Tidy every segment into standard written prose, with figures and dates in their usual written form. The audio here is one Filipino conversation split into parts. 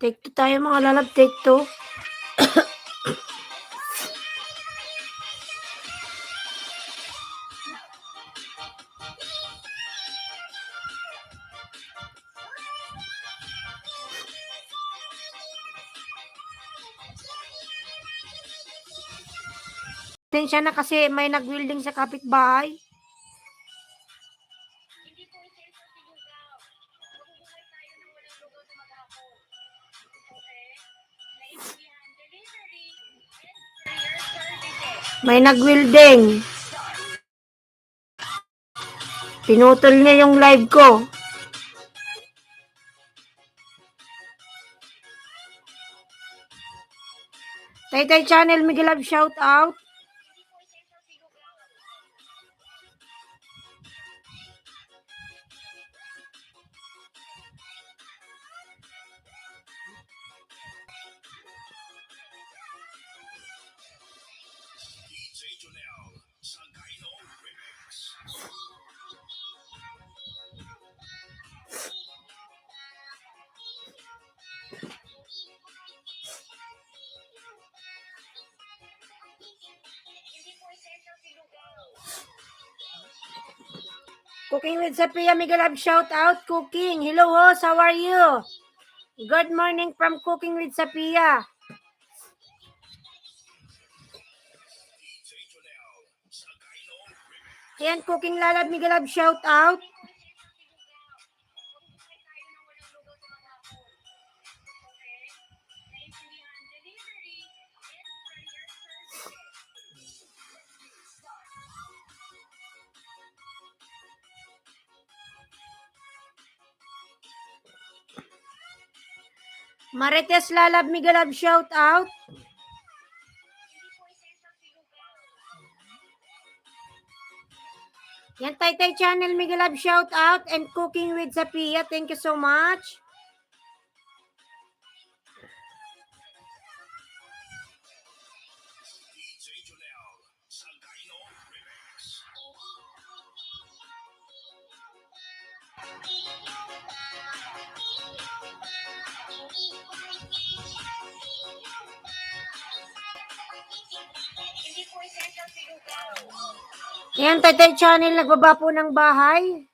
Take 2 tayo mga lalab, take 2. Tensya na kasi may nag-welding sa kapitbahay. May nag-welding. Pinutol niya yung live ko. Taytay Channel, Miguel Love, shout out. Cooking with Sophia, Miguel Love, shout out. Cooking, hello host, how are you? Good morning from Cooking with Sophia. Ayan, Cooking Lalab, Miguel Love, shout out. Marites Lalab, Miguel Love, shout out. Yan, Taytay Channel, Miguel Love, shout out. And Cooking with Sophia, thank you so much. Ayan, Taytay Channel, nagbaba po ng bahay.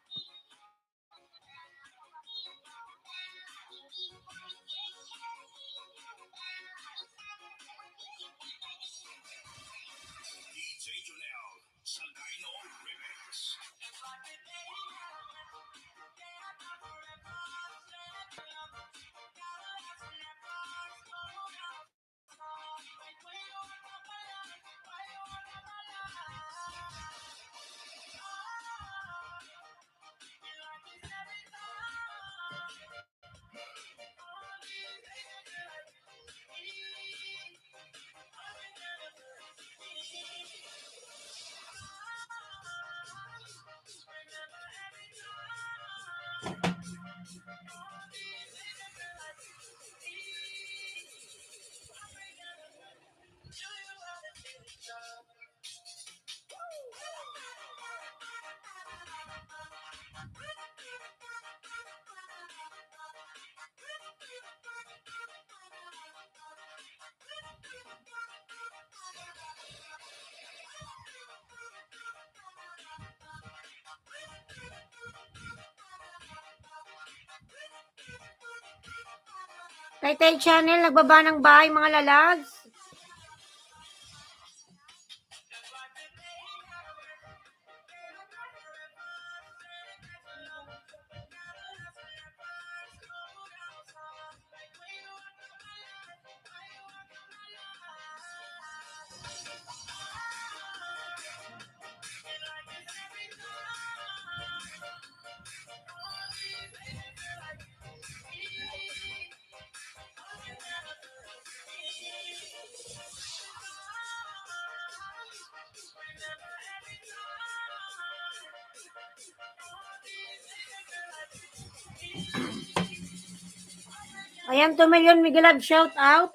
Taytay Channel, nagbaba ng bahay mga lalags. Ayan, 2 million, Miguel Love, shout out.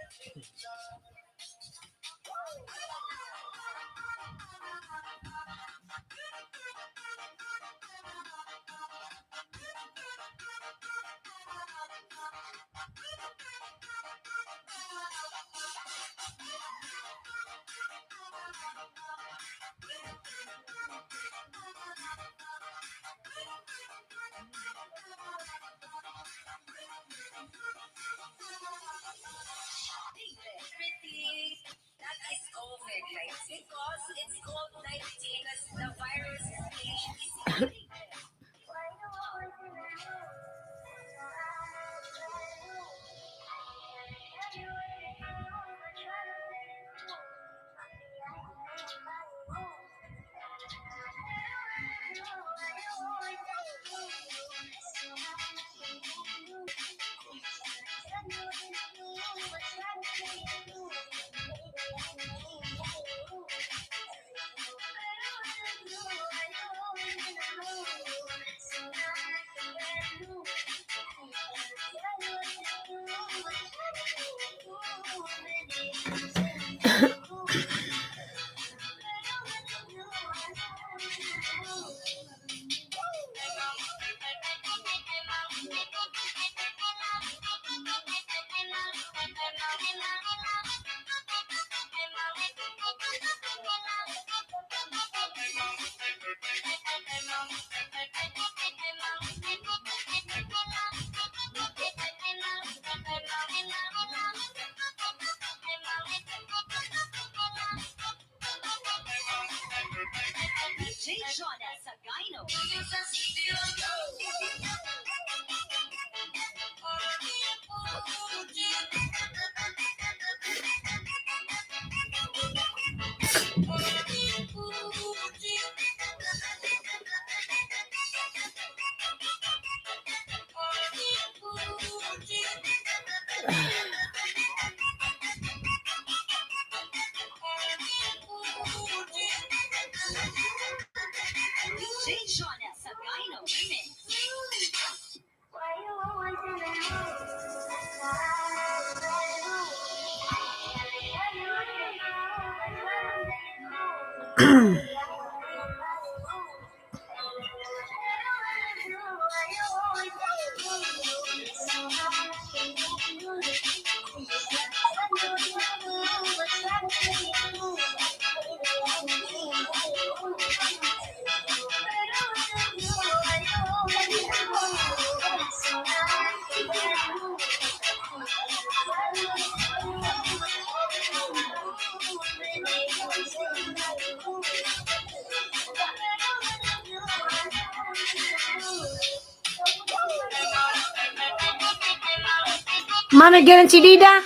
Mami, ganun si Dida.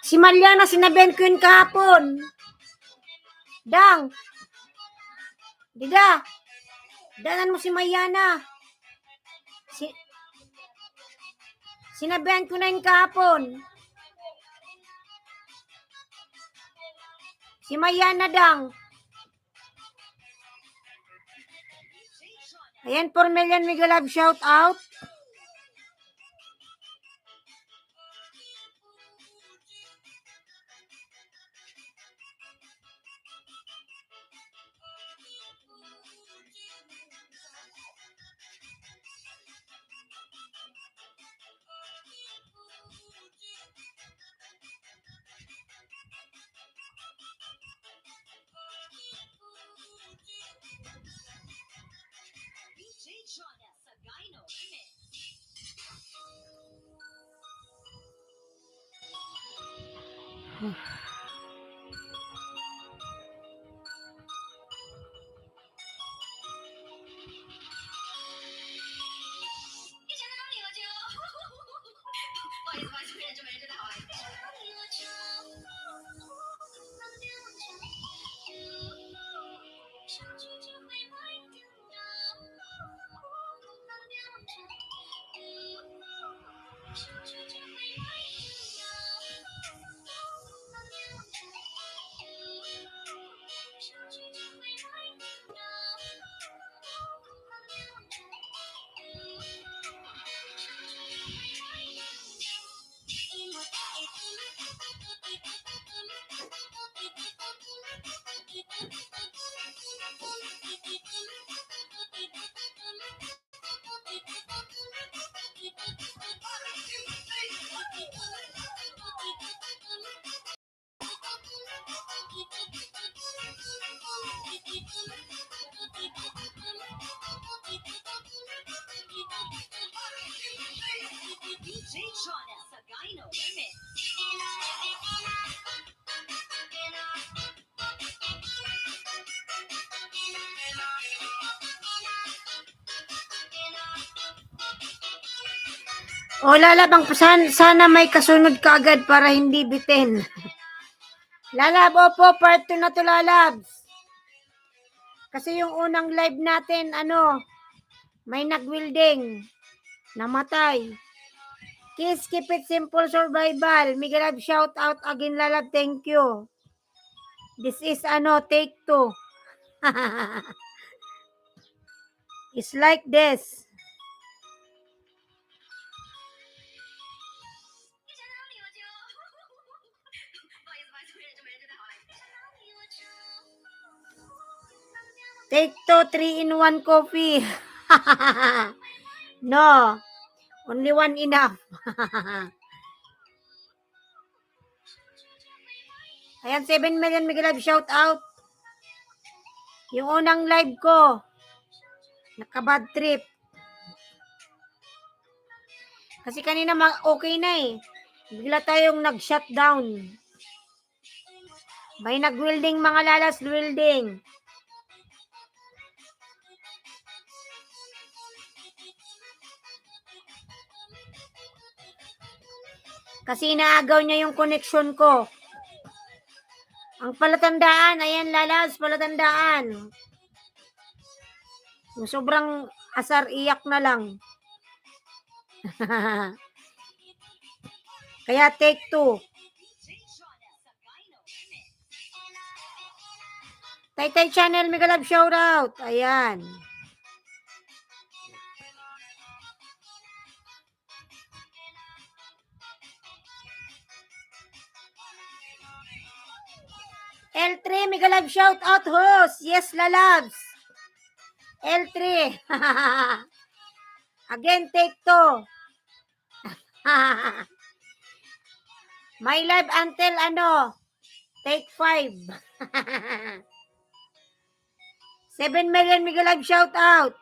Si Mariana, sinabihan ko yun kahapon. Dang. Dida. Danan mo si Mariana. Sinabihan ko na yun kahapon. Si Mariana, Dang. Ayan, 4 million mega love shout out. O lalabang, sana may kasunod ka agad para hindi bitin. Lalab, opo, part 2 na to, lalabs. Kasi yung unang live natin, may nag-wielding. Namatay. Kiss, keep it simple, survival. Miguel Lab, shout out again, lalab, thank you. This is, take 2. It's like this. Take 2, 3-in-1 coffee. No. Only one enough. Ayan, 7 million Miguel Lab, shout out. Yung unang live ko, nakabad trip. Kasi kanina okay na eh. Bigla tayong nag-shutdown. May nag-wielding mga lalas, wielding. Kasi inaagaw niya yung connection ko. Ang palatandaan, ayan lalas, palatandaan. Yung sobrang asar, iyak na lang. Kaya take 2. Taytay Channel, Miguel Lab, shout out. Ayan. L3, Miguel Lab, shout out, host. Yes, lalabs. L3. Again, take 2. My live until take 5. 7 million Miguel Lab, shout out.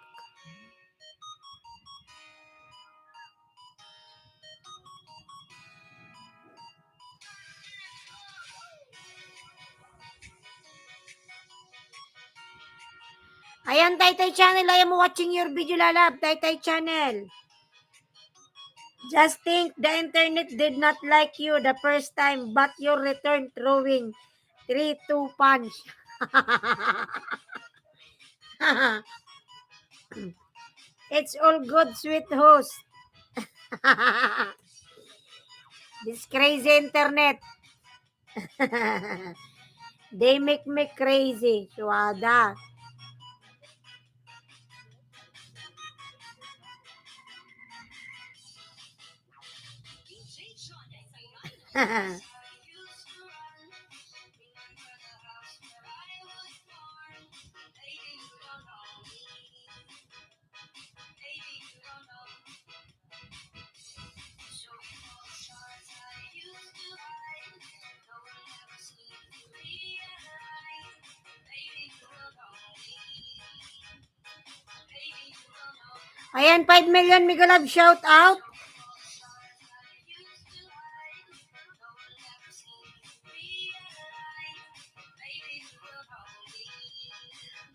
Ayan, Taytay Channel, I am watching your video, lalab. Taytay Channel. Just think, the internet did not like you the first time, but you returned throwing 3-2 punch. It's all good, sweet host. This crazy internet. They make me crazy. Suwada. Ayan, 5 million Miguel Lab, shout out.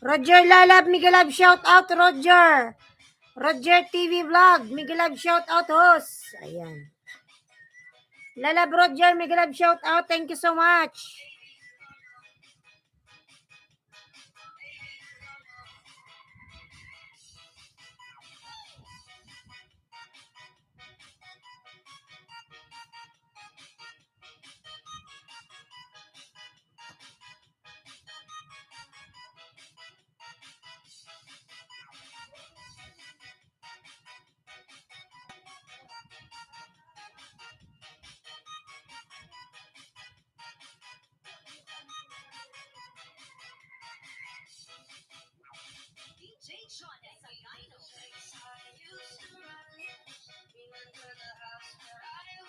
Roger Lalab, Miguel Lab, shout out, Roger. Roger TV Vlog, Miguel Lab, shout out, host. Ayan. Lalab Roger, Miguel Lab, shout out. Thank you so much.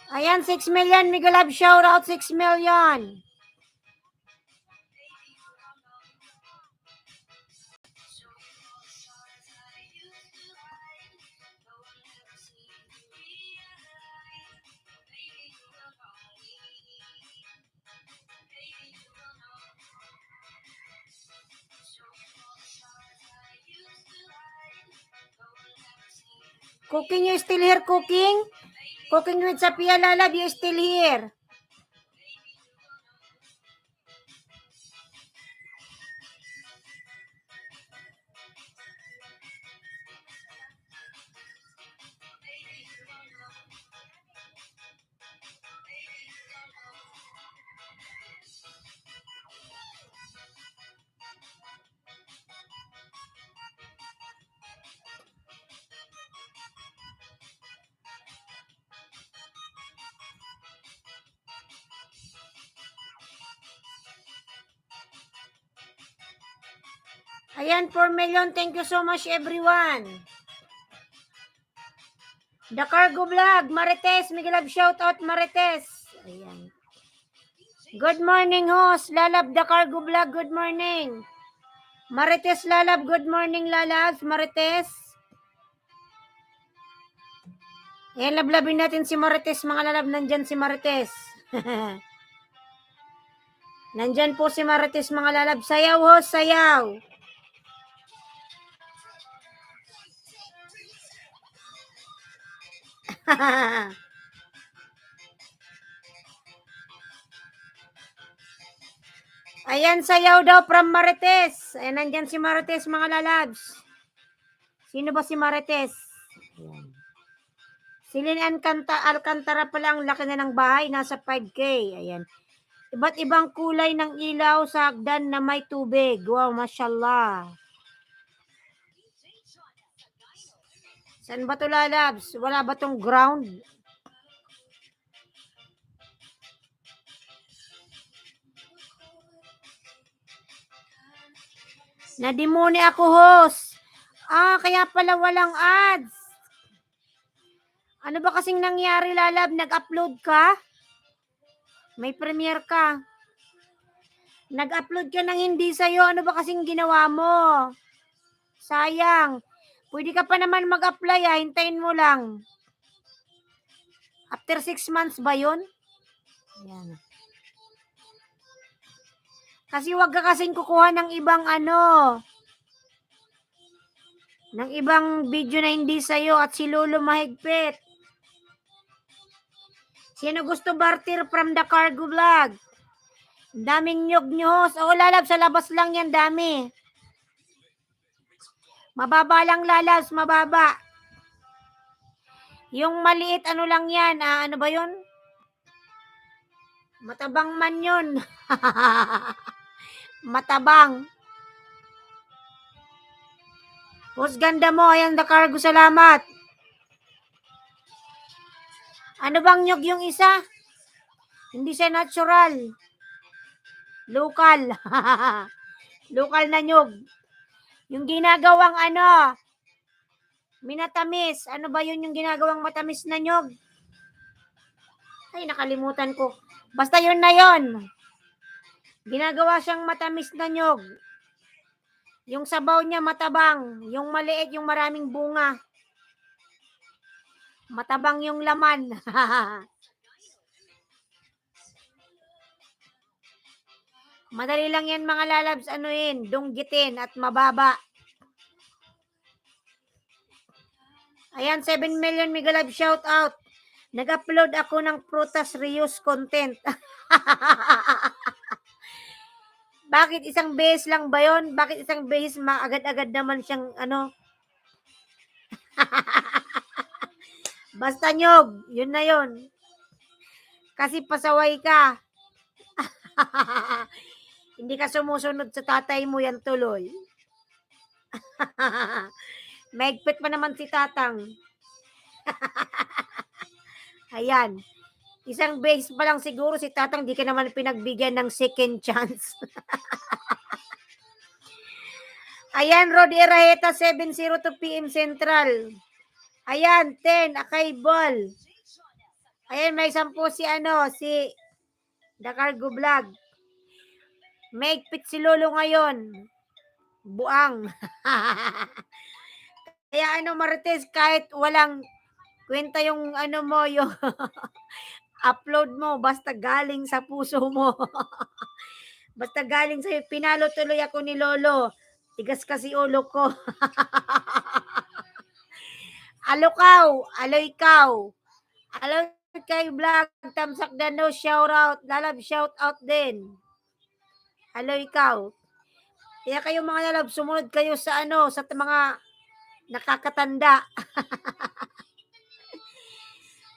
Ayan, 6 million. Miguel Lab, shout out, 6 million. Cooking, you still here cooking? Cooking with Sophia Lalab, you still here? Ayan, 4 million. Thank you so much, everyone. The Cargo Vlog, Marites. Miguel Love, shout out, Marites. Ayan. Good morning, host. Lalab, The Cargo Vlog, good morning. Marites Lalab, good morning, Lalabs. Marites. Ayan, lablabin natin si Marites, mga lalab. Nandyan si Marites. Nandyan po si Marites, mga lalab. Sayaw, host, sayaw. Ayan, sayaw daw from Marites. Ayan, nandyan si Marites, mga lalabs. Sino ba si Marites? Ayan. Silin Alcantara pala, ang laki na ng bahay. Nasa 5K. Ayan. Iba't ibang kulay ng ilaw sa hagdan na may tubig. Wow, mashallah. Saan ba ito, lalabs? Wala ba itong ground? Nadimoni ako, host. Kaya pala walang ads. Ano ba kasing nangyari, lalab? Nag-upload ka? May premiere ka. Nag-upload ka ng hindi sa'yo. Ano ba kasing ginawa mo? Sayang. Pwede ka pa naman mag-apply, hintayin mo lang. After 6 months ba yun? Ayan. Kasi wag ka kasing kukuha ng ibang ng ibang video na hindi sa'yo at si Lolo mahigpit. Sino gusto barter from the Cargo Vlog? Daming nyog nyo, host. Oo, lalab, sa labas lang yan, dami. Mababa lang, lalabs, mababa. Yung maliit, ano lang yan, ano ba yun? Matabang man yun. Matabang. Host, ganda mo. Ayan, the Cargo, salamat. Ano bang nyog yung isa? Hindi siya natural. Local. Local na nyog. Yung ginagawang minatamis. Ano ba yun yung ginagawang matamis na nyog? Ay, nakalimutan ko. Basta yun na yun. Ginagawa siyang matamis na nyog. Yung sabaw niya matabang. Yung maliit, yung maraming bunga. Matabang yung laman. Madali lang yan, mga lalabs, dunggitin at mababa. Ayan, 7 million Miguel Love, shout out. Nag-upload ako ng prutas reuse content. Bakit isang beses lang ba yun? Bakit isang beses agad-agad naman siyang Basta nyog, yun na yun. Kasi pasaway ka. Hindi ka sumusunod sa tatay mo, yan tuloy. Maigpit pa naman si tatang. Ayan. Isang base pa lang siguro si tatang, di ka naman pinagbigyan ng second chance. Ayan, Rod Iraheta, 7:02 PM Central. Ayan, 10, Akay Ball. Ayan, may 10 si The Cargo Vlog. Maigpit si Lolo ngayon. Buang. Kaya Marites, kahit walang kwenta yung yung upload mo, basta galing sa puso mo. Basta galing sa'yo, pinalo tuloy ako ni Lolo. Tigas kasi ulo ko. Alukaw, aloy kaw. Hello kay vlog, Tamsak Dano, shout out. Lalab, shout out din. Hello ikaw. Kaya kayo mga lalab, sumunod kayo sa sa mga nakakatanda.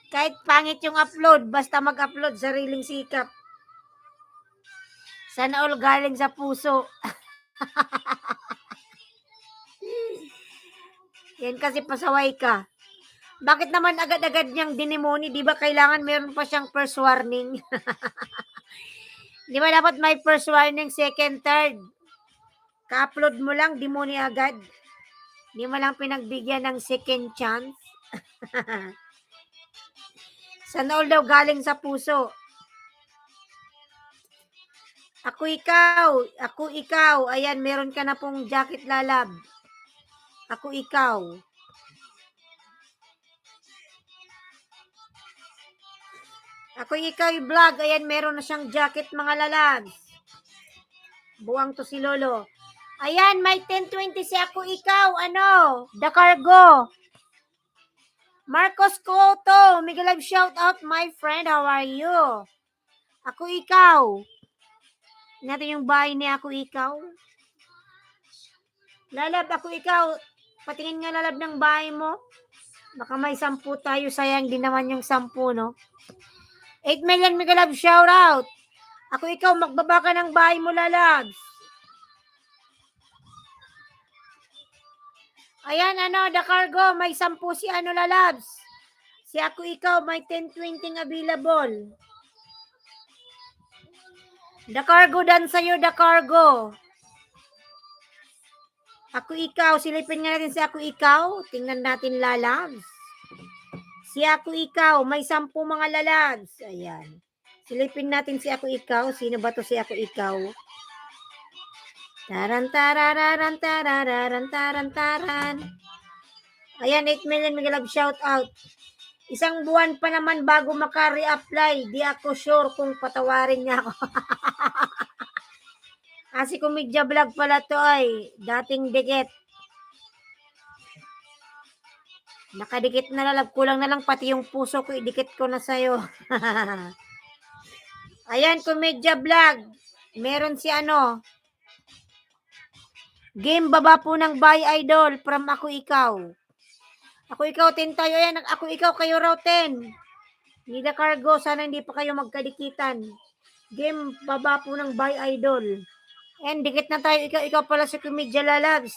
Kahit pangit yung upload, basta mag-upload, sariling sikap. Sana all galing sa puso. Yan kasi pasaway ka. Bakit naman agad-agad niyang dinimoni? Di ba kailangan meron pa siyang first warning? Di ba dapat may first warning, second, third? Ka-upload mo lang, demoni agad. Di mo lang pinagbigyan ng second chance. Sana all daw galing sa puso. Ako ikaw. Ayan, meron ka na pong jacket lalab. Ako ikaw. Ako ikaw yung vlog. Ayan, meron na siyang jacket mga lalabs. Buwang to si Lolo. Ayan, may 1020 si ako ikaw. The Cargo. Marcos Cotto. Mega live shout out my friend. How are you? Ako ikaw. Natin yung bahay ni ako ikaw. Lalab, ako ikaw. Patingin nga lalab ng bahay mo. Baka may 10 tayo. Sayang din naman yung 10, no? 8 million mega love shout out. Ako ikaw, magbaba ka ng bahay mo lalabs. Ayan, The Cargo, may 10 si lalabs. Si ako ikaw, may 10-20 available. The Cargo dan sa'yo, The Cargo. Ako ikaw, silipin nga natin si ako ikaw. Tingnan natin lalabs. Si ako ikaw, may 10 mga lalabs. Ayan. Silipin natin si ako ikaw. Sino ba to si ako ikaw? Taran tarararan tarararan taran taran. Ayan, 8 million mega love shout out. Isang buwan pa naman bago maka-reapply. Di ako sure kung patawarin niya ako. Si Komedya Vlog pala to ay dating dikit. Nakadikit na lalab. Kulang na lang pati yung puso ko. Idikit ko na sa'yo. Ayan, Komedya Vlog. Meron si game baba po ng Buy Idol from Ako Ikaw. Ako ikaw, 10 tayo. Ayan, ako ikaw, kayo raw 10. Nida Cargo, sana hindi pa kayo magkadikitan. Game baba po ng Buy Idol. And dikit na tayo. Ikaw pala si Komedya Lalabs.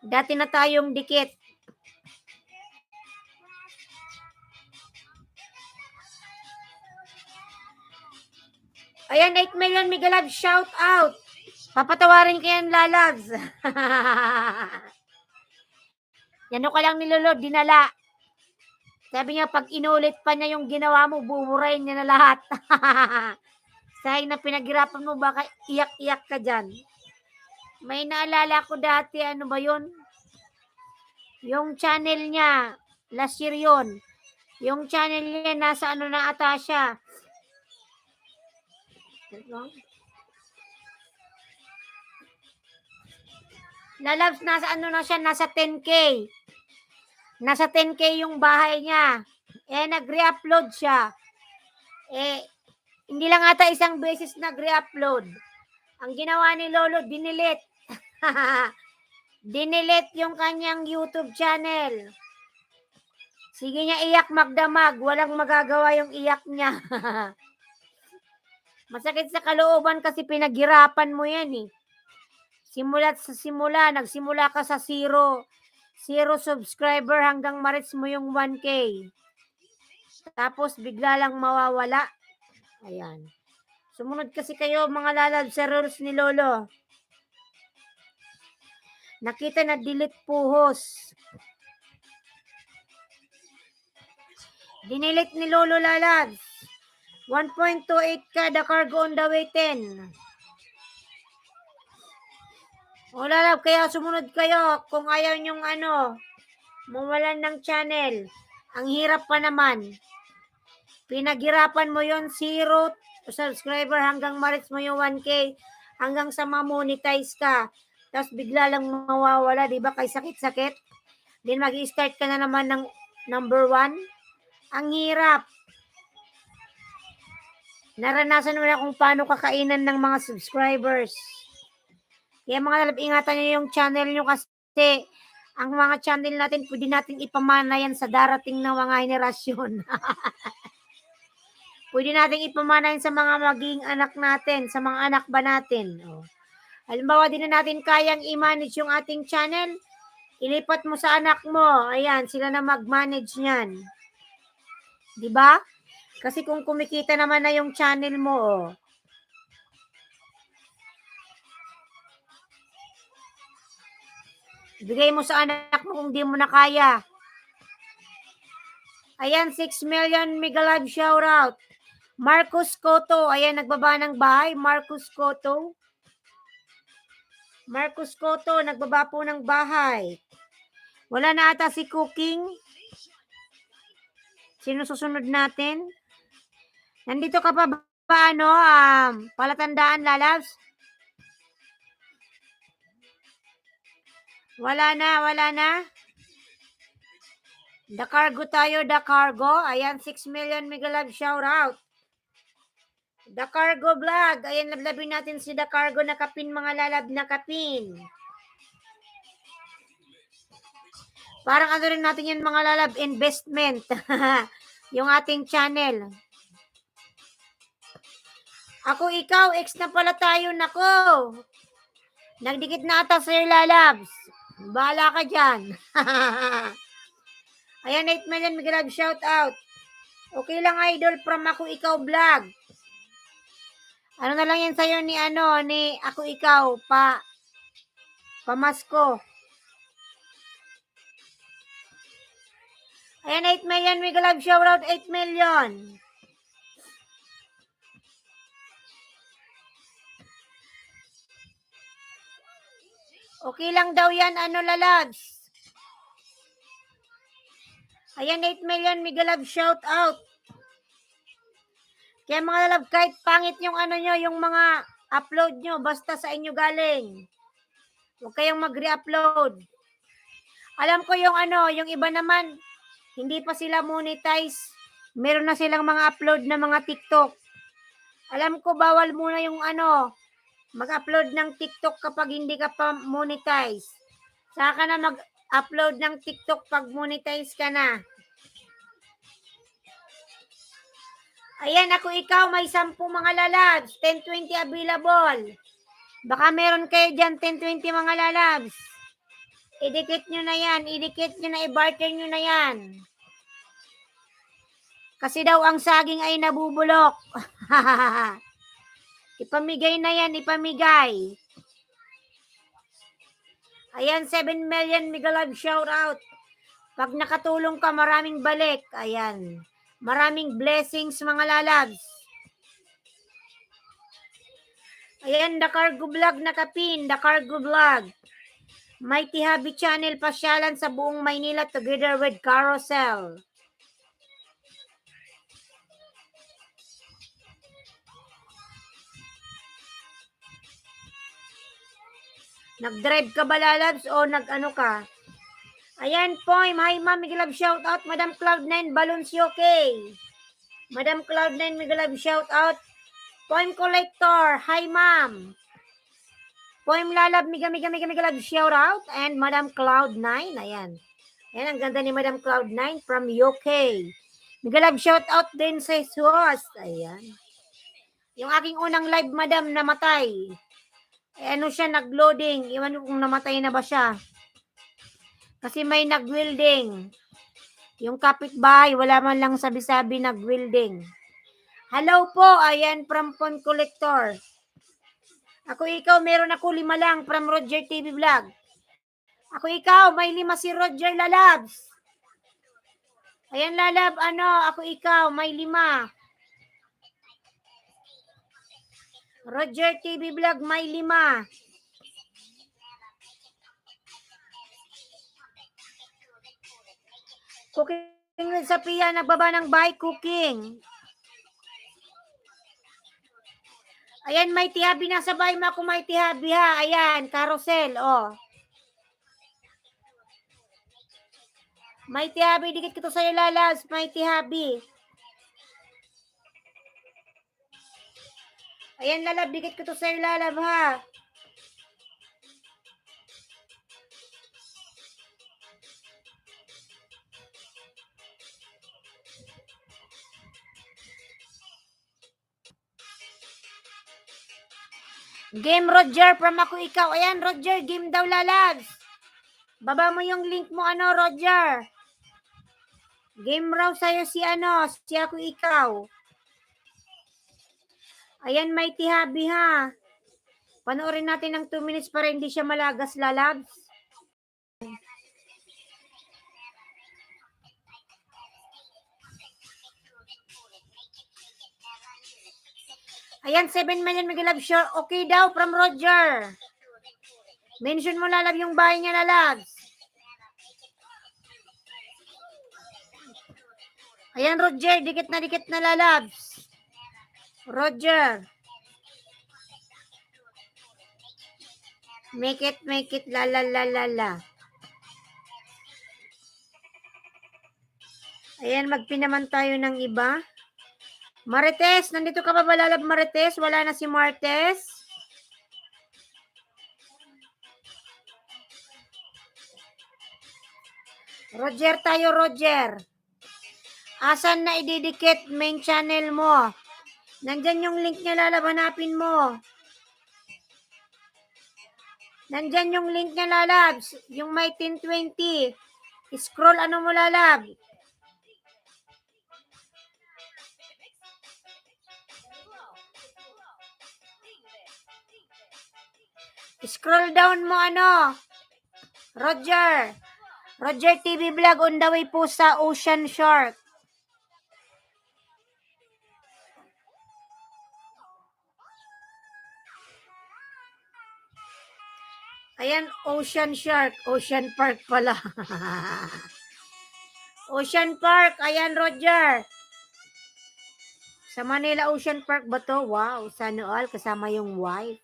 Dati na tayong dikit. Ayan, 8 million mega love shout out. Papatawarin kayo ng lalabs. Yan ka lang ni Lolo, dinala. Sabi niya, pag inulit pa niya yung ginawa mo, buburayin niya na lahat. Sayang na pinaghirapan mo, baka iyak-iyak ka dyan. May naalala ko dati, ano ba yun? Yung channel niya, last year yun. Yung channel niya, nasa na ata siya. Lalabs, nasa na siya, nasa 10K. Nasa 10K yung bahay niya. Nag-re-upload siya. Hindi lang ata isang beses nag-re-upload. Ang ginawa ni Lolo, dinilit. Dinilit yung kanyang YouTube channel. Sige niya iyak magdamag. Walang magagawa yung iyak niya. Masakit sa kalooban kasi pinaghirapan mo yan eh. Simula't sa simula, nagsimula ka sa 0 subscriber hanggang ma-reach mo yung 1K. Tapos bigla lang mawawala. Ayan. Sumunod kasi kayo mga lalab sa rules ni Lolo. Nakita na delete puhos. Dinilit ni Lolo lalabs. 1.28 ka, The Cargo on the way 10. O lalab, kaya sumunod kayo kung ayaw nyong mawalan ng channel. Ang hirap pa naman. Pinaghirapan mo yon 0 subscriber hanggang ma-reach mo yung 1K hanggang sa ma-monetize ka. Tapos bigla lang mawawala, di ba? Kay sakit-sakit. Then mag-i-start ka na naman ng Number 1, ang hirap. Naranasan mo na kung paano kakainan ng mga subscribers. Kaya mga lalab, ingatan nyo yung channel nyo kasi ang mga channel natin, pwede natin ipamana yan sa darating na mga henerasyon. Pwede natin ipamana yan sa mga maging anak natin, sa mga anak ba natin. Oh. Halimbawa, din na natin kayang i-manage yung ating channel, ilipat mo sa anak mo. Ayan, sila na mag-manage niyan. Diba? Kasi kung kumikita naman na yung channel mo, oh. Bigay mo sa anak mo kung di mo na kaya. Ayan, 6 million mega live shoutout. Marcus Cotto, ayan, nagbaba ng bahay. Marcus Cotto. Marcus Cotto, nagbaba po ng bahay. Wala na ata si Cooking. Sino susunod natin? Nandito ka pa ba, palatandaan, lalabs? Wala na. The Cargo tayo, The Cargo. Ayan, 6 million mega love shoutout. The Cargo vlog. Ayan, lablabin natin si The Cargo na kapin, mga lalab na kapin. Parang ano rin natin yan, mga lalab, investment. Yung ating channel. Ako, ikaw, ex na pala tayo, nako. Nagdikit na ata sa'yo, lalabs. Bahala ka dyan. Ayan, 8 million mega love shoutout. Okay lang, idol, from Ako Ikaw vlog. Ano na lang yan sa'yo ni Ako Ikaw, pamasko. Ayan, 8 million, mega love shoutout, 8 million. Okay lang daw yan, lalabs. Ayan, 8 million, mega love shoutout. Kaya mga lalab, kahit pangit yung yung mga upload nyo, basta sa inyo galing. Huwag kayong mag-re-upload. Alam ko yung yung iba naman, hindi pa sila monetize. Meron na silang mga upload na mga TikTok. Alam ko, bawal muna yung mag-upload ng TikTok kapag hindi ka pa monetize. Saka na mag-upload ng TikTok pag monetize ka na. Ayan, Ako Ikaw, may 10 mga lalabs. 1020 available. Baka meron kayo dyan 1020 mga lalabs. Idikit nyo na yan. Idikit nyo na, i-barter nyo na yan. Kasi daw ang saging ay nabubulok. Ipamigay na yan, ipamigay. Ayan, 7 million mega live shoutout. Pag nakatulong ka, maraming balik. Ayan. Maraming blessings, mga lalabs. Ayan, The Cargo Vlog na kapin. The Cargo Vlog. Mighty Hobby Channel, pasyalan sa buong Maynila together with Carousel. Nag-drive ka ba, lalabs, o nag-ano ka? Ayan, Poim. Hi, ma'am. Mega love shoutout. Madam Cloud9 Balloons UK. Madam Cloud9 mega love shoutout. Poim Collector. Hi, ma'am. Poim Lalab mega love shoutout. And Madam Cloud9. Ayan. Ayan, ang ganda ni Madam Cloud9 from UK. Mega love shoutout din sa host. Ayan. Yung aking unang live, madam, namatay. Siya, nag-loading. Iwan ko kung namatay na ba siya. Kasi may nag-welding. Yung kapitbahay, wala man lang sabi-sabi, nag-welding. Hello po, ayan, from Phone Collector. Ako Ikaw, meron ako 5 lang from Roger TV Vlog. Ako Ikaw, may 5 si Roger Lalabs. Ayan, Lalab, Ako Ikaw, may 5. Roger TV Vlog, may 5. Cooking with Sophia, nagbaba ng bahay, cooking. Ayan, may tihabi na sa bahay mo ako, may tihabi ha. Ayan, carousel, oh. Mighty Habi, dikit ko to sa'yo, lalabs. Mighty Habi. Ayan, lalab, dikit ko to sa'yo, lalab, ha. Game, Roger, from ako ikaw. Ayan, Roger, game daw, lalabs. Baba mo yung link mo, Roger. Game raw sa'yo si si ako ikaw. Ayan, Mighty Habi, ha. Panoorin natin ng 2 minutes para hindi siya malagas, lalabs. Ayan, 7 million Megalab sure. Okay daw from Roger. Mention mo, lalab, yung bahay niya, lalabs. Ayan, Roger, dikit na lalabs. Roger. Make it, la. Ayan, magpinaman tayo ng iba. Marites, nandito ka ba, lalab, Marites? Wala na si Martes. Roger tayo, Roger. Asan na ididikit main channel mo? Nandyan yung link niya, lalab, hanapin mo. Nandyan yung link niya, lalabs. Yung may 1020. Scroll, mo, lalab? Scroll down mo, Roger. Roger TV Vlog on the way po sa Ocean Shark. Ayan, Ocean Shark. Ocean Park pala. Ocean Park. Ayan, Roger. Sa Manila Ocean Park ba to? Wow, sana all kasama yung wife.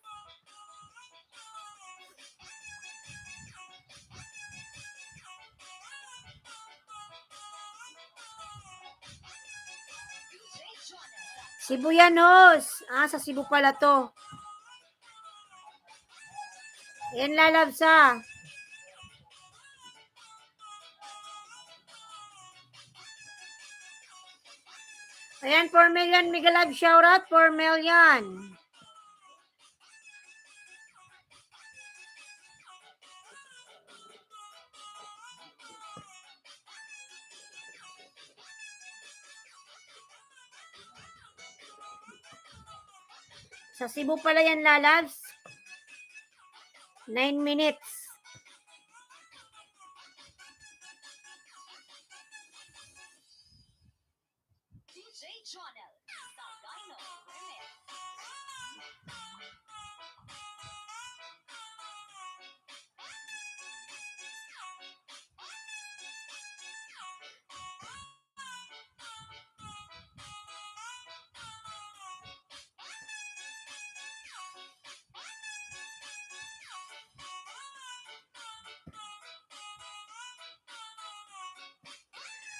Cebu yan, host. Sa Cebu pala to. Ayan, lalabs, ha. Ayan, 4 million Megalab shoutout, 4 million. Sa Cebu pala yan, lalabs. 9 minutes.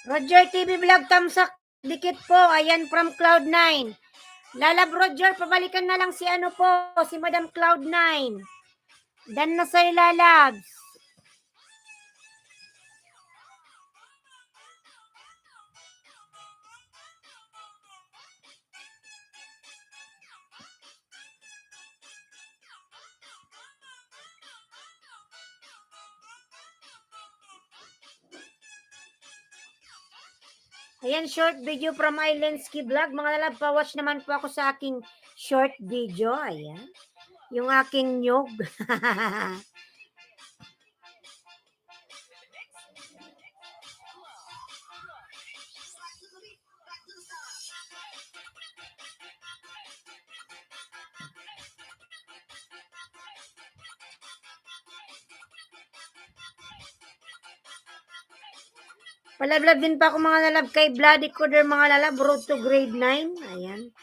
Roger TV Vlog, tamsak, dikit po. Ayan, from Cloud9. Lalab, Roger, pabalikan na lang si si Madam Cloud9. Dan na sa'yo, lalabs. Ayan, short video from Islandski Vlog. Mga lalab, pa-watch naman po ako sa aking short video. Ayan. Yung aking nyog. Palablab din pa ako, mga lalab, kay Bloody Coder, mga lalab, road to grade 9. Ayan.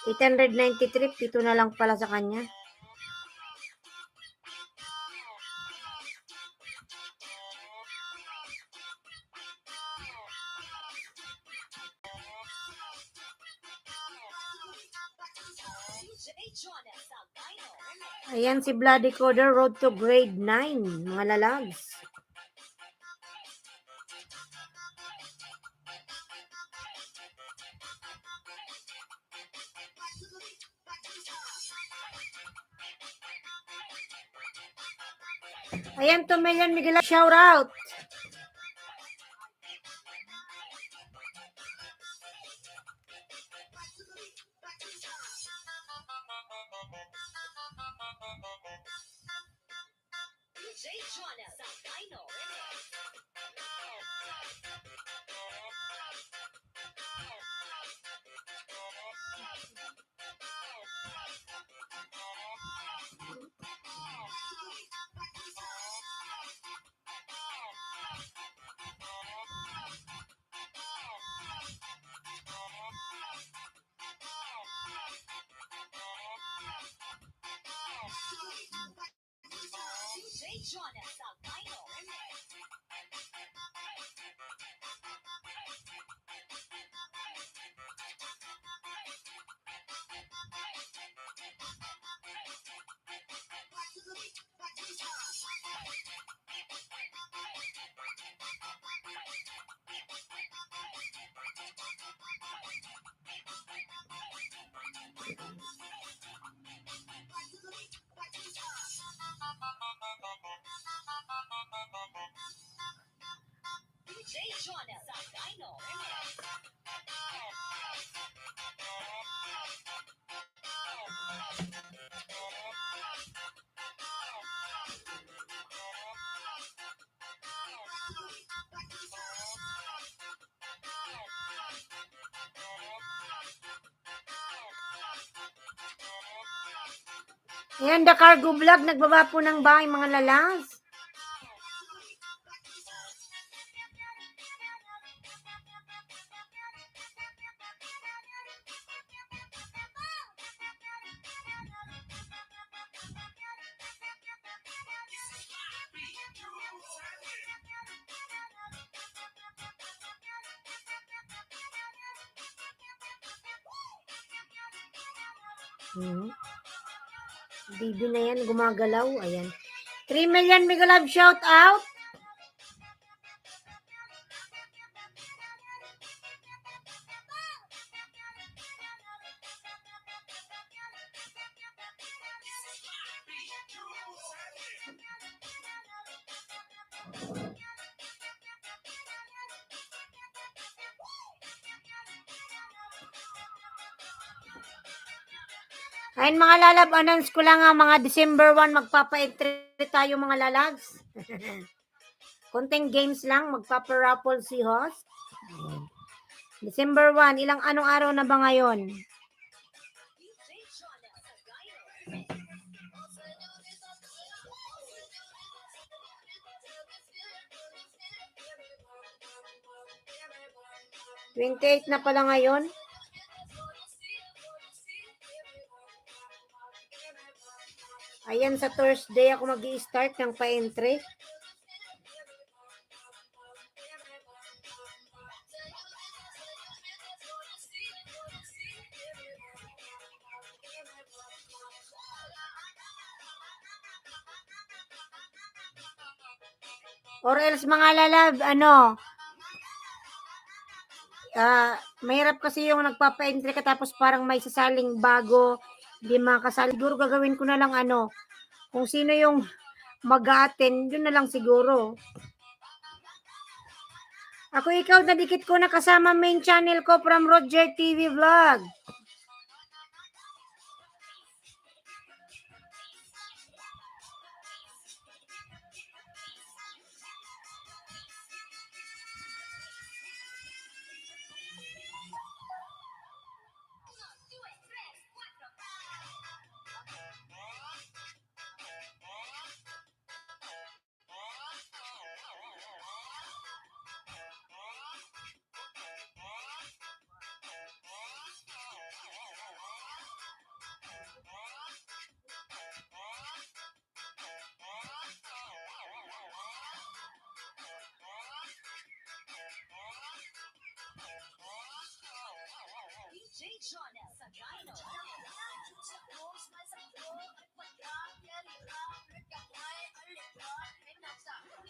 893, pito na lang pala sa kanya. Ayan si Bloody Coder, road to grade 9, mga lalags. Ayan, 2 million Miguel, shout out. Ayan, The Cargo Vlog, nagbaba po ng bahay, mga lalas. Bibi na yan, gumagalaw. Ayan. 3 million Miguel Love, shout out. Ayun mga lalab, announce ko lang ang mga December 1, magpapa-entry tayo mga lalags. Konting games lang, magpapa-raffle si host. December 1, anong araw na ba ngayon? $28 na pala ngayon. Ayan, sa Thursday ako mag-i-start ng pa-entry. Or else mga lalab, mahirap kasi yung nagpapa-entry ka tapos parang may sasaling bago, hindi makasali. Siguro gagawin ko na lang kung sino yung mag-a-attend, yun na lang siguro. Ako ikaw, nadikit ko na kasama main channel ko from Roger TV Vlog.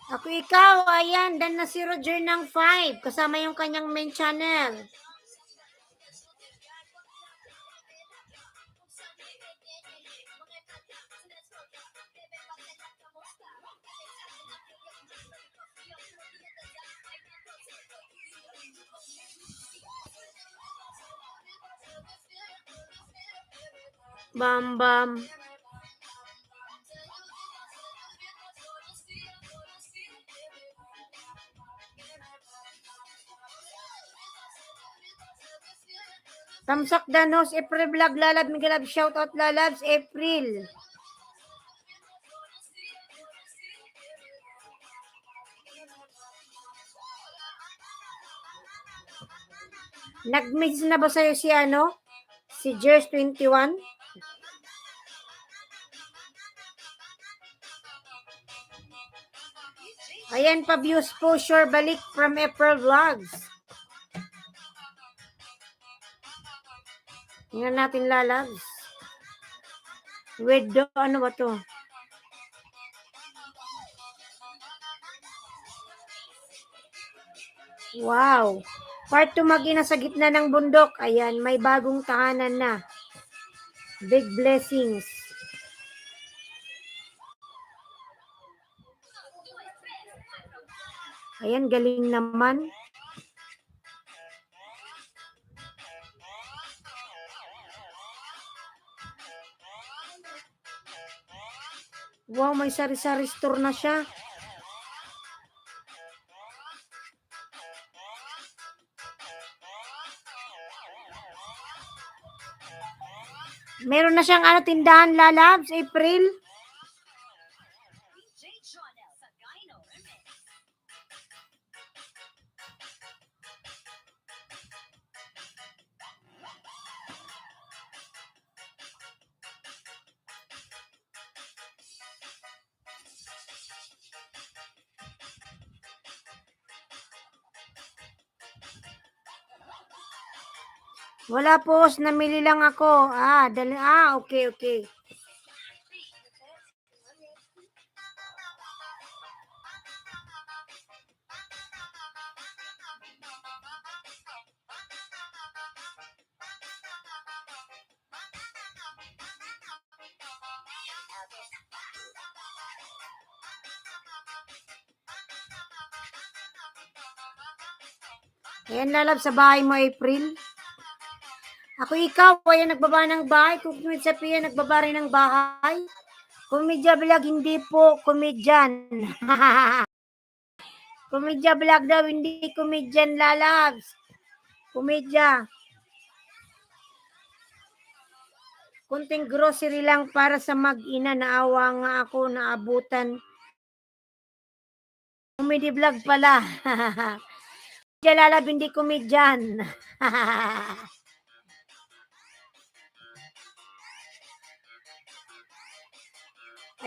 Ako ikaw, ayan, dan na si Roger ng 5, kasama yung kanyang main channel. Bam bam. Tamsak Danos, April Vlog, Lalab, Migalab, shoutout Lalabs, April. Nag-message na ba sa'yo si ano? Si Jers21? Ayan pa views po, sure balik from April Vlogs. Tingnan natin Lalabs. With ano ba to? Wow. Part 2 mag-ina sa gitna ng bundok. Ayan, may bagong tahanan na. Big blessings. Ayan, galing naman. Wow, may sari-sari store na siya. Meron na siyang ano, tindahan Lalabs, April. Wala po, namili lang ako. Okay. Ayan, Lalab, sa bahay mo, April. Ako ikaw, ayan, nagbaba ng bahay. Kumid sa Pia, nagbaba rin ng bahay. Komedya vlog, hindi po komedyan. Komedya vlog daw, hindi komedyan, Lalabs. Komedya. Kunting grocery lang para sa mag-ina. Naawa nga ako, naabutan. Comedy vlog pala. Lalab, hindi komedyan.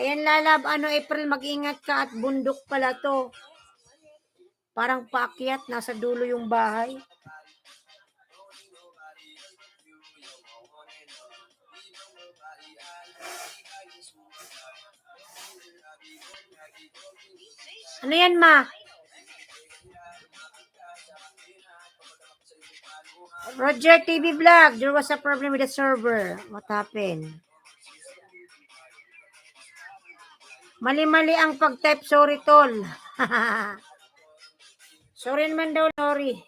Ayan, Lalab, ano, April, mag-ingat ka at bundok pala to. Parang paakyat, nasa dulo yung bahay. Ano yan, ma? Roger TV Vlog, there was a problem with the server. What happened? Mali-mali ang pag-type, sorry tol. Sorry naman daw, sorry.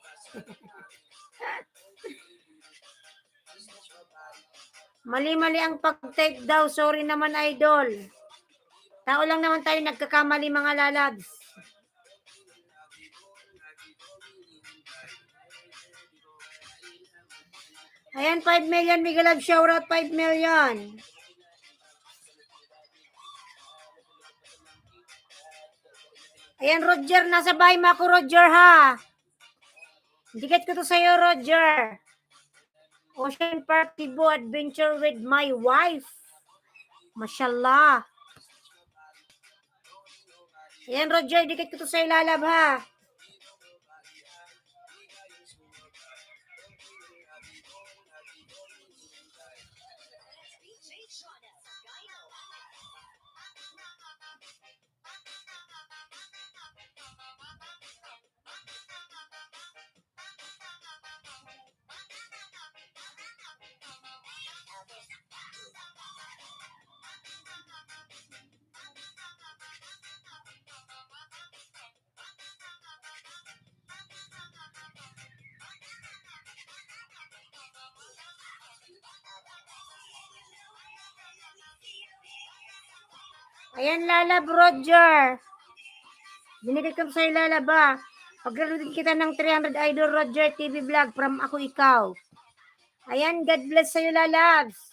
Mali-mali ang pag-type daw, sorry naman idol. Tao lang naman tayo, nagkakamali mga Lalabs. Ayan, 5 million, Migalab, shoutout 5 million. Ayan, Roger, nasa bahay mo ako, Roger, ha? Dikit ko to sa'yo, Roger. Ocean Park Cebu adventure with my wife. Mashallah. Ayan, Roger, dikit ko to sa'yo, Lalab, ha? Ayan, Lalab Roger. Binigay ko sa'yo, Lalab, ba? Pag-graduate kita ng 300 Idol Roger TV vlog from Ako Ikaw. Ayan, God bless sa'yo, Lalabs.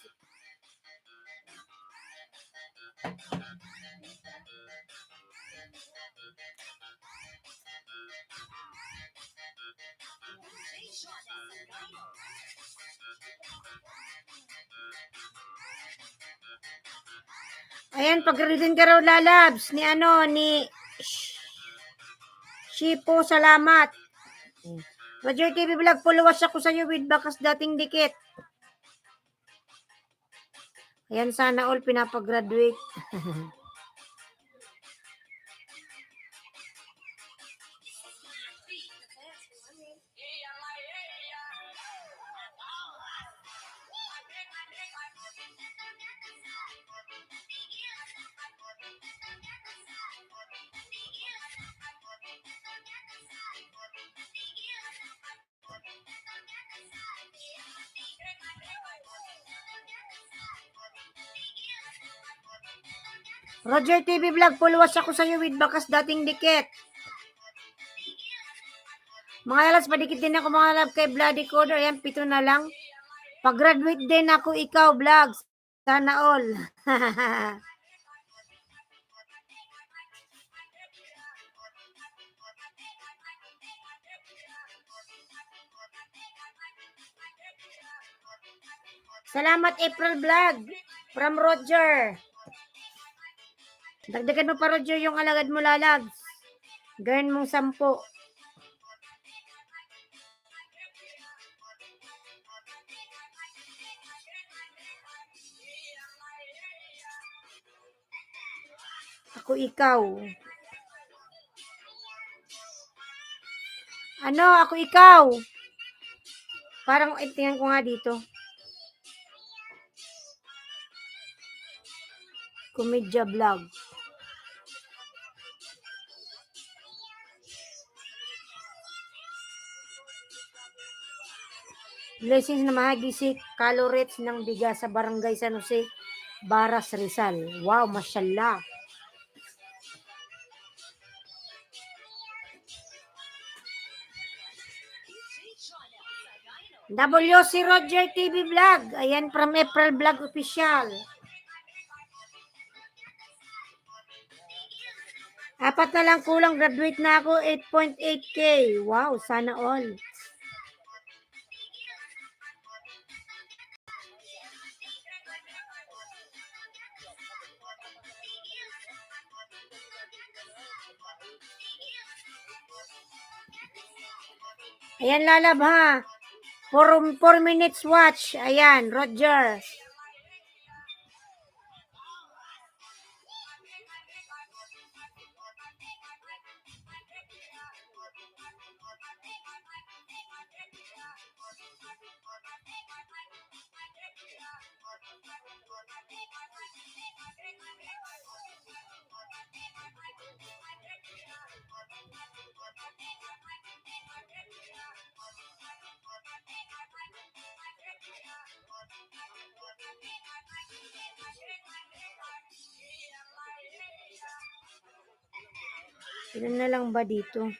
Ayan, pag-graduate ka raw, Lalabs, ni Shipo, salamat. Roger TV vlog, puluwas ako sa'yo with bakas dating dikit. Ayan, sana all pinapag-graduate. Roger TV vlog, puluwas ako sa'yo with bakas dating dikit. Mga lalas, padikit din ako mga love kay Bloody Coder. Ayan, 7 na lang. Pag-graduate din ako, ikaw, vlogs. Sana all. Salamat, April Vlog. From Roger. Dagdagan mo pa, Roger, yung alagad mo, Lalabs. Gawin mong 10. Ako ikaw. Ano, ako ikaw. Parang, tingnan ko nga dito. Komedya vlog. Blessings na mahagisik, kalorets ng bigas sa barangay San Jose, Baras, Rizal. Wow, mashallah. WC Roger TV Vlog. Ayan, from April Vlog Official. 4 na lang kulang, graduate na ako, 8.8K. Wow, sana all. Ayan, Lalab, ha. 4 minutes watch. Ayan, Roger. Ilan na lang ba dito?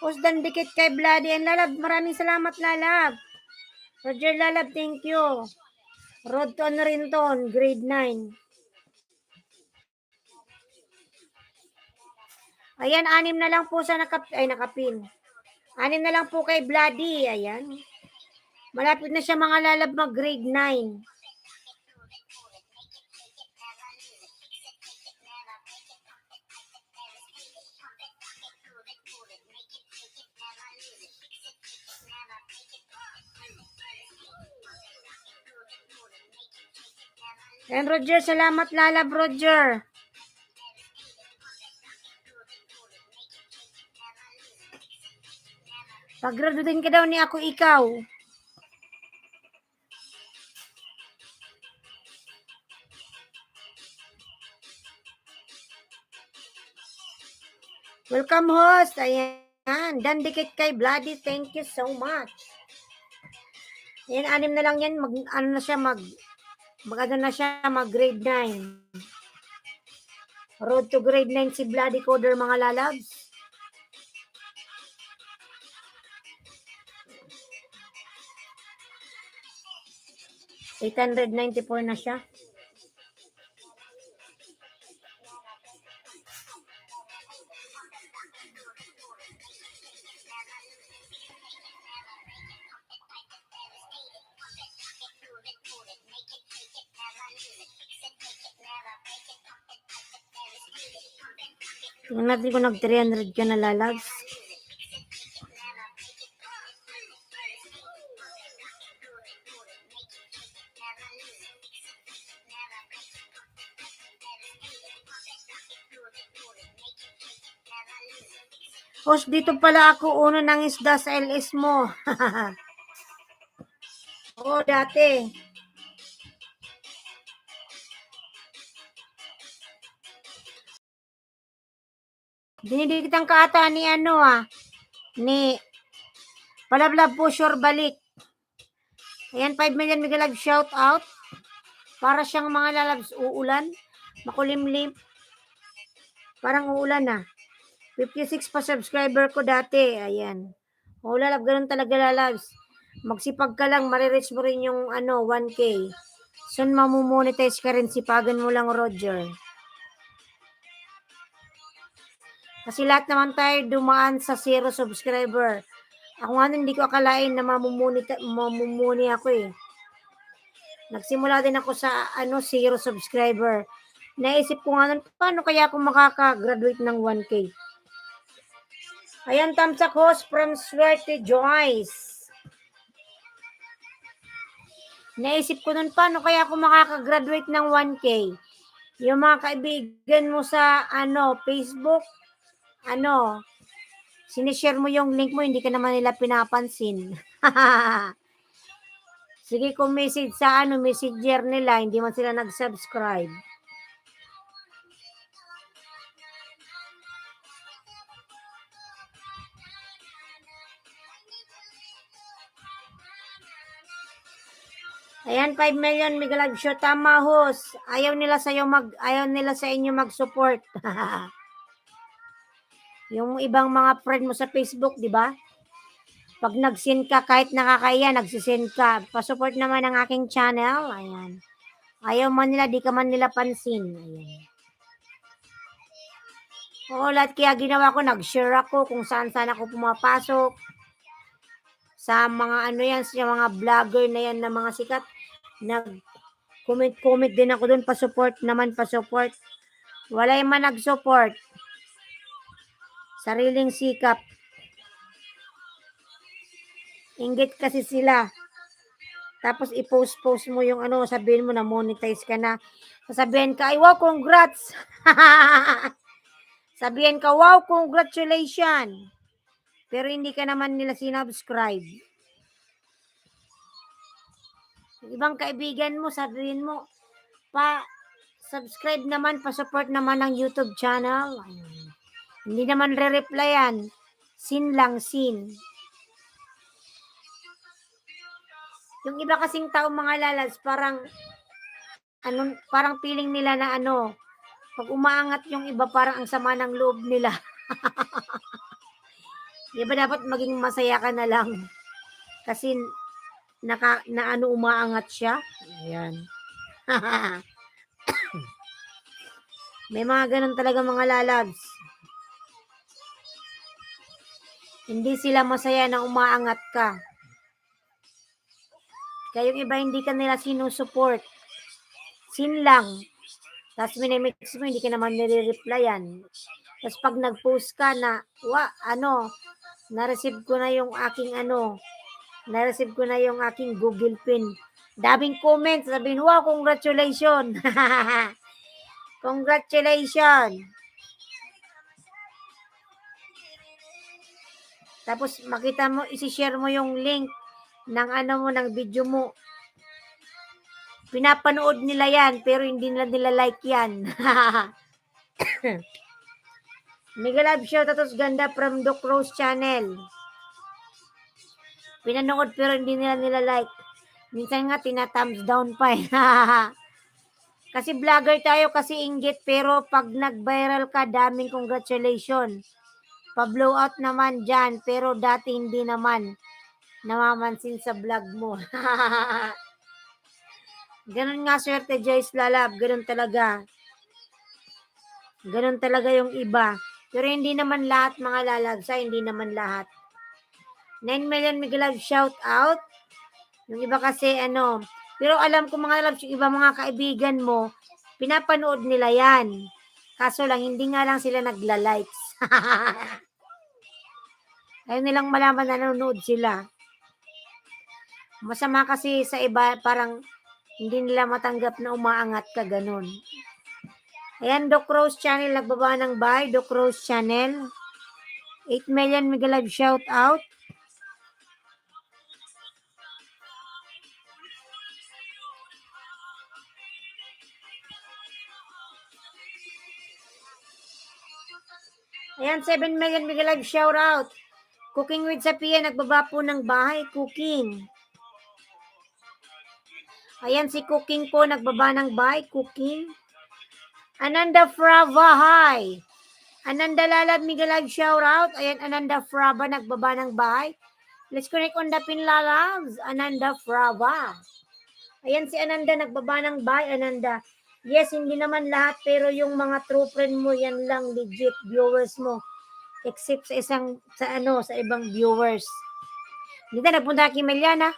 Pusdan dikit kay Bloody and Lalab. Maraming salamat, Lalab. Roger Lalab, thank you. Road to ano rin to, grade 9. Ayan, 6 na lang po sa nakapin. 6 na lang po kay Bloody. Ayan. Malapit na siya mga Lalab mag grade 9. And Roger, salamat Lalab Roger. Pag-graduatin ka daw ni ako ikaw. Welcome host. Ayan. Dandikit kay Bloody. Thank you so much. Ayan, 6 na lang yan. Ano na siya, mag grade 9. Road to grade 9 si Bloody Coder, mga lalabs. $894 na siya. Tingnan natin kung nag-300 ka na, lalabs. Host, dito pala ako uno ng isda sa LS mo. Oo, dati. Dinidikitan ka ata ni ni Palablab po sure balik. Ayan, 5 million Migalag shout out. Para siyang mga lalabs uulan. Makulimlim. Parang uulan na. 56 pa subscriber ko dati. Ayan. O lalab, ganun talaga lalabs. Magsipag ka lang, marireach mo rin yung 1K. Soon mamumonetize ka rin, sipagan mo lang, Roger. Kasi lahat naman tayo dumaan sa 0 subscriber. Ako nga hindi ko akalain na mamumuni ako eh. Nagsimula din ako sa 0 subscriber. Naisip ko nga paano kaya ako makaka-graduate ng 1K. Ayan, tamsak host from Swerte Joyce. Naisip ko nun paano kaya ako makaka-graduate ng 1K. Yung mga kaibigan mo sa Facebook, sinishare mo yung link mo, hindi ka naman nila pinapansin. Sige, kung message sa messenger nila, hindi man sila nag-subscribe. Ayan, 5 million Migalag show. Tama, host. Ayaw nila sa inyo mag-support. Yung ibang mga friend mo sa Facebook, di ba? Pag nag-send ka, kahit nakakaya, nagsisend ka. Pa-support naman ang aking channel. Ayan. Ayaw man nila, di ka man nila pansin. Ayan. Oo, lahat kaya ginawa ko, nag-share ako kung saan-saan ako pumapasok. Sa mga sa mga vlogger na yan na mga sikat. Nag-comment din ako doon, pa-support. Wala yung man nag-support. Sariling sikap. Inggit kasi sila. Tapos i-post mo yung sabihin mo na monetize ka na. Sasabihin ka, ay wow, congrats. Sabihin ka, wow, congratulations. Pero hindi ka naman nila sinubscribe. Ibang kaibigan mo, sabihin mo, subscribe naman, pa-support naman ng YouTube channel. Hindi naman re-replyan. Sin lang, sin. Yung iba kasing tao, mga lalas, parang feeling nila na pag umaangat yung iba, parang ang sama ng loob nila. Di ba dapat maging masaya ka na lang? Kasi umaangat siya. Ayan. May mga ganun talaga, mga lalabs. Hindi sila masaya na umaangat ka. Kaya yung iba hindi ka nila sinusupport. Sin lang. Tapos minimix mo, hindi ka naman nire-replyan. Tapos pag nag-post ka na, na-receive ko na yung aking Google Pin. Daming comments, sabihin, wow, congratulations. Congratulations. Tapos makita mo, isi-share mo yung link ng ng video mo. Pinapanood nila yan, pero hindi nila like yan. Mega love shout out ganda from Doc Rose channel. Pinanood pero hindi nila like. Minsan nga tina-thumbs down pa. Kasi vlogger tayo, kasi inggit, pero pag nag-viral ka, daming congratulations. Pa-blow out naman dyan, pero dati hindi naman namamansin sa vlog mo. Ganun nga swerte, Joyce Lalab. Ganun talaga. Ganun talaga yung iba. Pero hindi naman lahat mga lalabsa, hindi naman lahat. 9 million Miguelab shout out. Yung iba kasi pero alam ko mga lalabs, yung iba mga kaibigan mo, pinapanood nila yan. Kaso lang, hindi nga lang sila nagla-likes. Ayaw nilang malaman na nanonood sila. Masama kasi sa iba, parang hindi nila matanggap na umaangat ka ganun. Ayan, Doc Rose channel, nagbaba ng buy. Doc Rose channel. 8 million Mega Live shout out. Ayan, 7 million Mega Live shout out. Cooking with Sapia, nagbaba po ng bahay. Cooking. Ayan, si Cooking po, nagbaba ng bahay. Cooking. Ananda Frava, hi. Ananda Lalab, Mega Live shout out. Ayan, Ananda Frava, nagbaba ng bahay. Let's connect on the pin, lalabs. Ananda Frava. Ayan, si Ananda, nagbaba ng bahay. Ananda. Yes, hindi naman lahat, pero yung mga true friend mo, yan lang legit viewers mo. Except sa sa ibang viewers. Dito, nagpunta kay Meliana.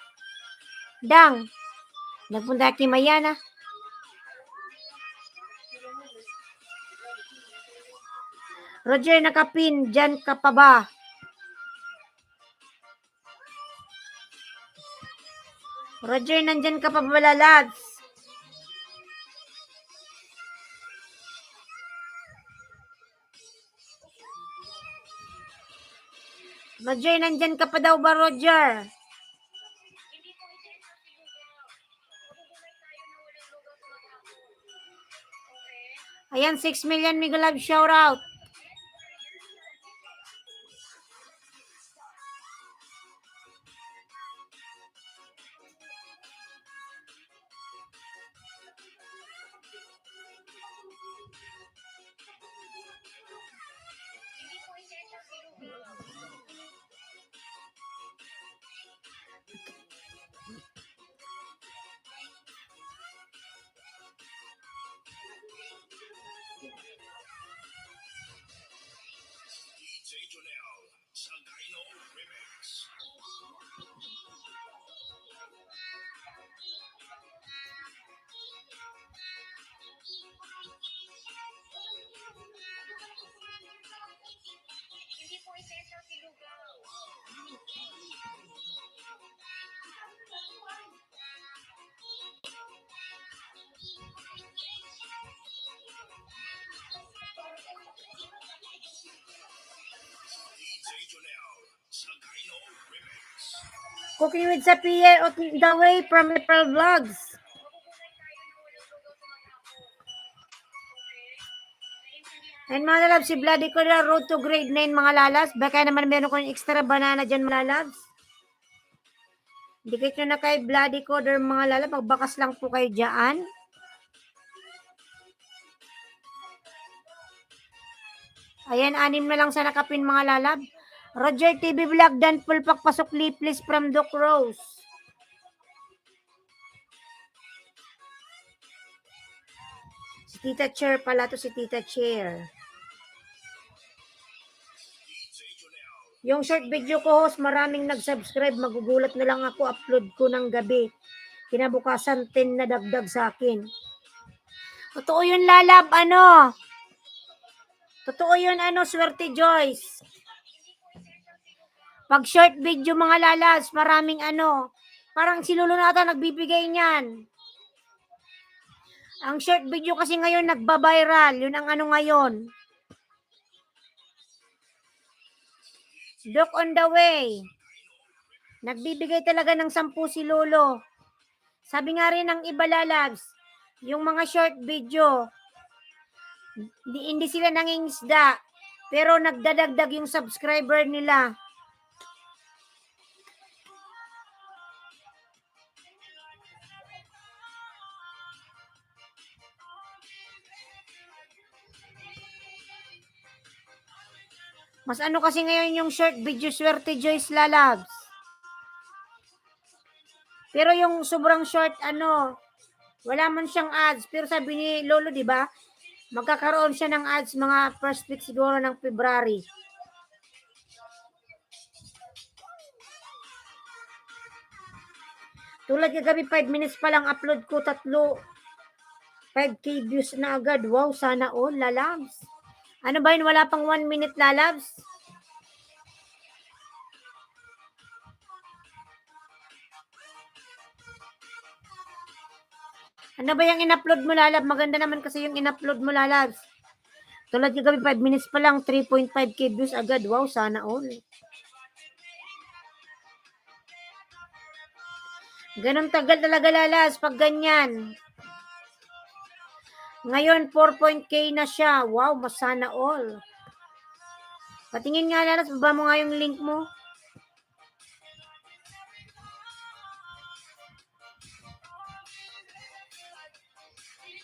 Dang, nagpunta kay Mayana. Roger, nakapin, dyan ka pa ba? Roger, nandyan ka pa ba, lads? Roger, nandyan ka pa daw ba, Roger? Ayan, 6 million Mega Love shout out. Cooking with Sapia on the way from April Vlogs. And mga lalabs, si Bloody ko na road to grade 9 mga lalas. Baka naman meron ko yung extra banana dyan mga lalabs. Dikit nyo na kay Bloody Coder mga lalabs. Magbakas lang po kayo dyan. Ayan, 6 na lang sa nakapin mga lalab. Roger TV Vlog, dan pulpak pasok please from Doc Rose. Si Tita Chair pala to, si Tita Chair. Yung short video ko, host, maraming nag-subscribe. Magugulat na lang ako, upload ko ng gabi. Kinabukasan 10 na dagdag sa akin. Totoo yun, lalab, Totoo yun, Swerte Joyce. Pag short video mga lalas, maraming parang si Lolo na ata nagbibigay niyan. Ang short video kasi ngayon nagba-viral, yun ang ngayon. Doc on the way. Nagbibigay talaga ng 10 si Lolo. Sabi nga rin ng iba lalabs, yung mga short video, hindi sila nangingisda, pero nagdadagdag yung subscriber nila. Mas ano kasi ngayon yung short video, swerte Joyce lalabs. Pero yung sobrang short, wala man siyang ads. Pero sabi ni Lolo, di ba? Magkakaroon siya ng ads mga first week siguro ng February. Tulad kagabi, 5 minutes pa lang upload ko, 5K views na agad. Wow, sana all, lalabs. Ano ba yun? Wala pang 1 minute, lalabs? Ano ba yung in-upload mo, lalab? Maganda naman kasi yung in-upload mo, lalabs. Tulad kagabi, 5 minutes pa lang, 3.5K views agad. Wow, sana all. Ganun tagal talaga, lalabs, pag ganyan. Ngayon, 4.k na siya. Wow, mas sana all. Patingin nga, lalabs, baba mo nga yung link mo.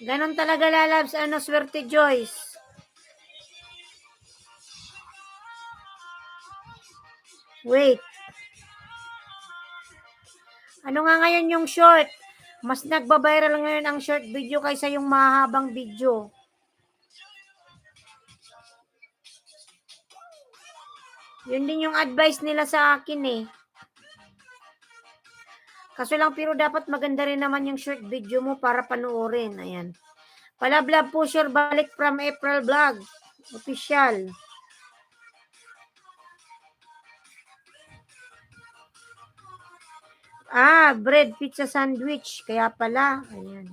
Ganon talaga, lalabs. Swerte Joyce. Wait. Ano nga ngayon yung short? Mas nagbabiral ngayon ang short video kaysa yung mahabang video. Yun din yung advice nila sa akin eh. Kaso lang, pero dapat maganda rin naman yung short video mo para panoorin. Ayan. Palablab pusher balik from April Vlog. Official. Bread pizza sandwich. Kaya pala. Ayan.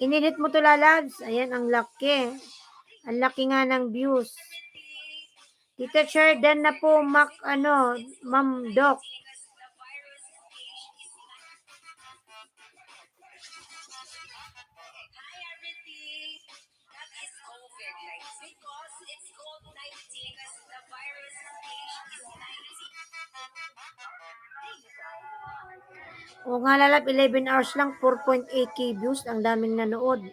Inedit mo to, lalabs. Ayan, ang laki. Ang laki nga ng views. Tita Sherdan na po, Ma'am Doc. O nga, lalab, 11 hours lang, 4.8k views. Ang daming nanood.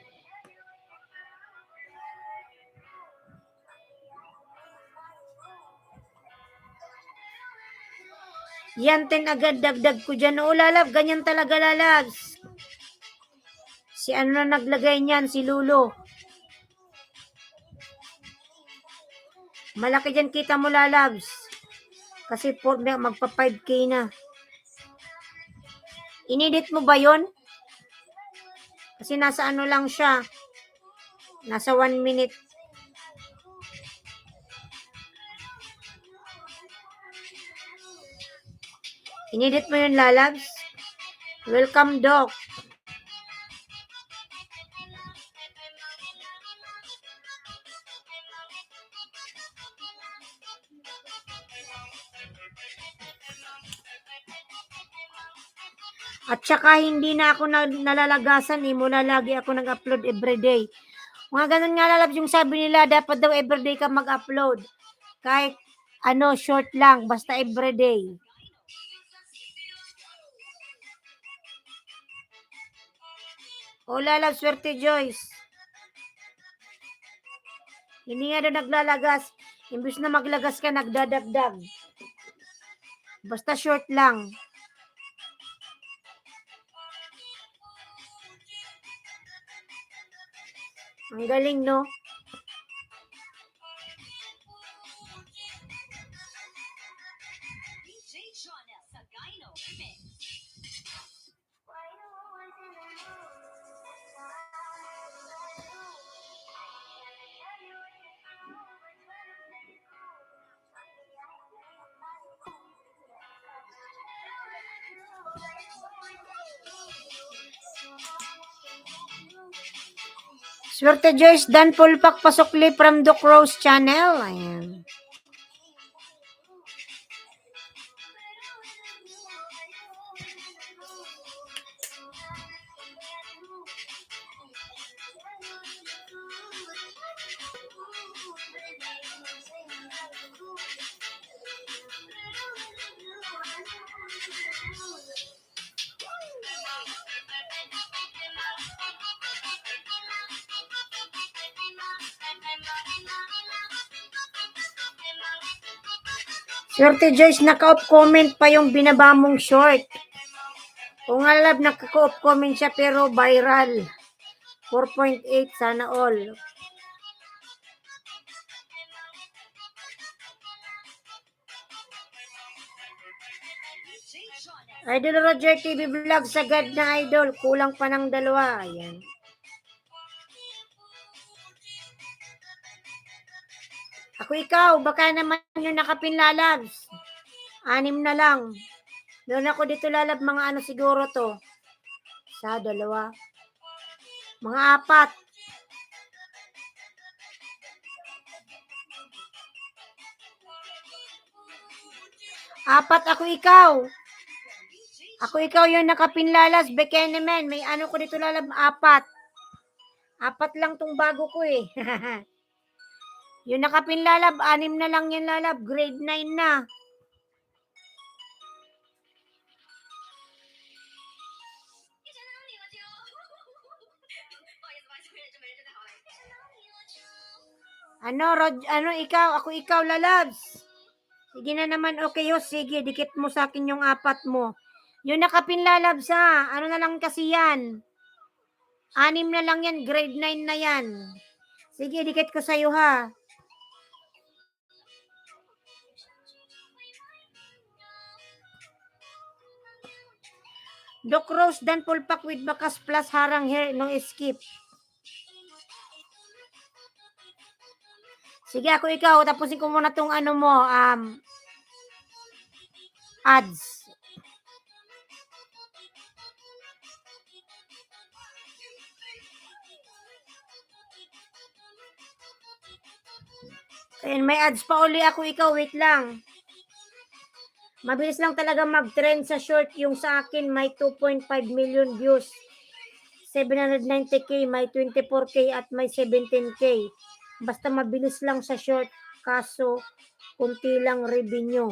Yan, 10 agad dagdag ko dyan. O, lalab, ganyan talaga, lalabs. Si na naglagay niyan? Si Lulo. Malaki dyan kita mo, lalabs. Kasi magpa 5k na. Inedit mo ba yon? Kasi nasa lang siya. Nasa 1 minute. Inedit mo yun, lalabs? Welcome, Doc. At saka hindi na ako nalalagasan mula lagi ako nag-upload everyday. Mga ganun nga, lalabs, yung sabi nila, dapat daw everyday ka mag-upload. Kahit short lang, basta everyday. O, lalabs, swerte Joyce. Hindi nga daw naglalagas. Imbis na maglagas ka, nagdadagdag. Basta short lang. Ang galing, no? Swerte Joyce, Dan Pulpak Pasukli from Doc Rose Channel. Ayan. Swerte Joyce, naka-off comment pa yung binaba mong short. Kung nga lab, naka-off comment siya pero viral. 4.8, sana all. Idol Roger TV Vlog, sagad na idol. Kulang pa ng 2. Ayan. Ako ikaw, baka naman yung nakapinlalabs. 6 na lang. Meron ako dito lalab mga ano siguro to. 1, 2. Mga 4. Apat ako ikaw. Ako ikaw yung nakapinlalas. Bekenemen. May ano ko dito lalab 4. 4 lang tong bago ko eh. Yung nakapinlalab, 6 na lang yan lalab. Grade 9 na. Ano ikaw? Ako ikaw lalabs. Sige na naman, okay o sige, dikit mo sa akin yung 4 mo. Yung nakapinlalabs ha, ano na lang kasi yan. 6 na lang yan, grade 9 na yan. Sige, dikit ko sa'yo ha. Doc Rose dan pulpak with bakas plus harang hair nung skip. Sige, ako ikaw, tapusin ko muna tong ano mo, ads. Ayan, may ads pa uli ako ikaw, wait lang. Mabilis lang talaga mag-trend sa short. Yung sa akin, may 2.5 million views. 790k, may 24k at may 17k. Basta mabilis lang sa short. Kaso, kunti lang revenue.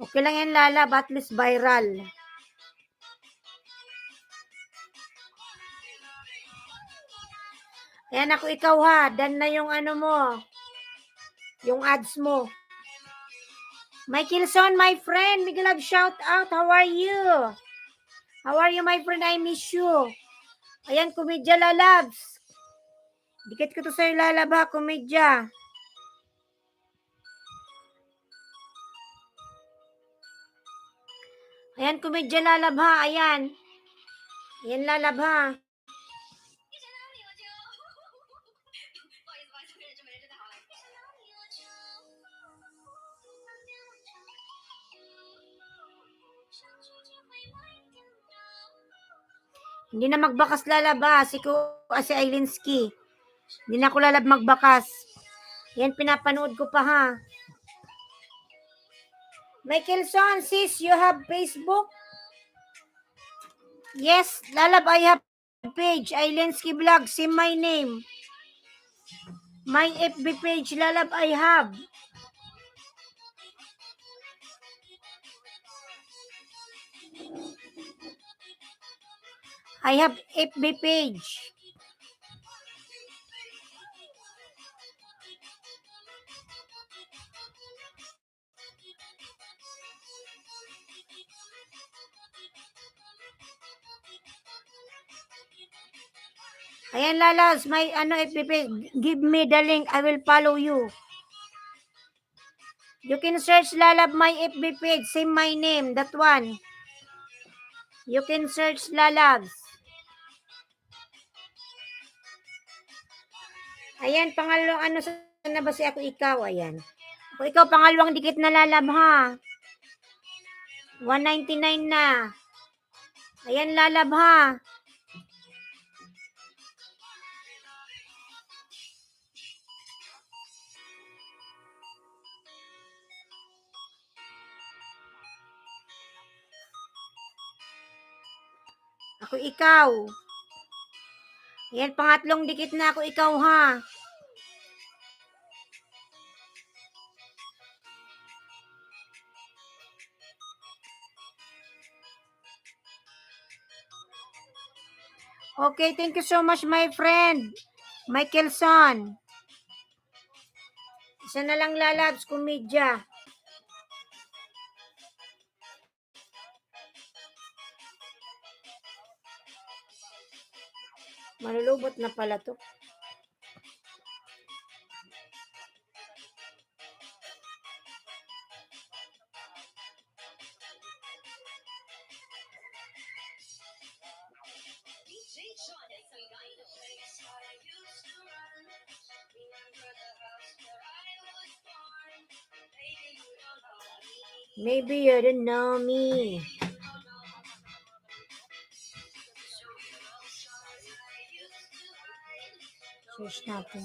Okay lang yan lalab, at least viral. Ayan ako ikaw ha, dan na yung ano mo. Yung ads mo. Michael Son, my friend, big love shout out. How are you? How are you, my friend? I miss you. Ayan, komedya lalabs. Dikit ko to sa'yo lalaba, komedya. Ayan, komedya lalab ha. Ayan. Ayan lalab ha. Hindi na magbakas lalaba. Si Ailinski. Hindi na ako lalab magbakas. Yan, pinapanood ko pa ha. Michael Son, sis, you have Facebook? Yes, lalab, I have page. Ailinski Vlog, see my name. My FB page, lalab, I have. I have FB page. Ayan lalas, may ano FB page. Give me the link, I will follow you. You can search lalab my FB page, same my name, that one. You can search lalabs. Ayan, pangalawang ano sana ba si ako ikaw, ayan. Ako ikaw, pangalawang dikit na lalab ha. 199 na. Ayan lalab ha. Ako ikaw. Ayan, pangatlong dikit na ako ikaw ha. Okay, thank you so much my friend. Michael Son. Isa na lang lalabs, komedya. Malulubot na pala to. Maybe you don't know me. Search natin.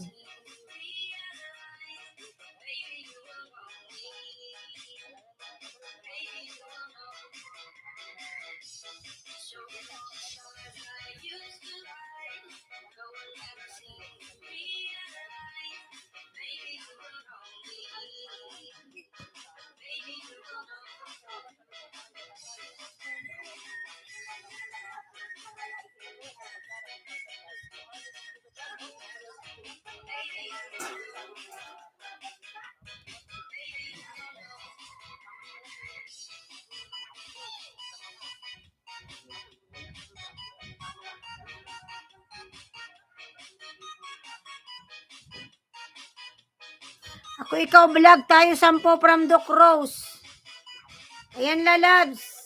Ako ikaw vlog, tayo 10 from Doc Rose. Ayan lalabs.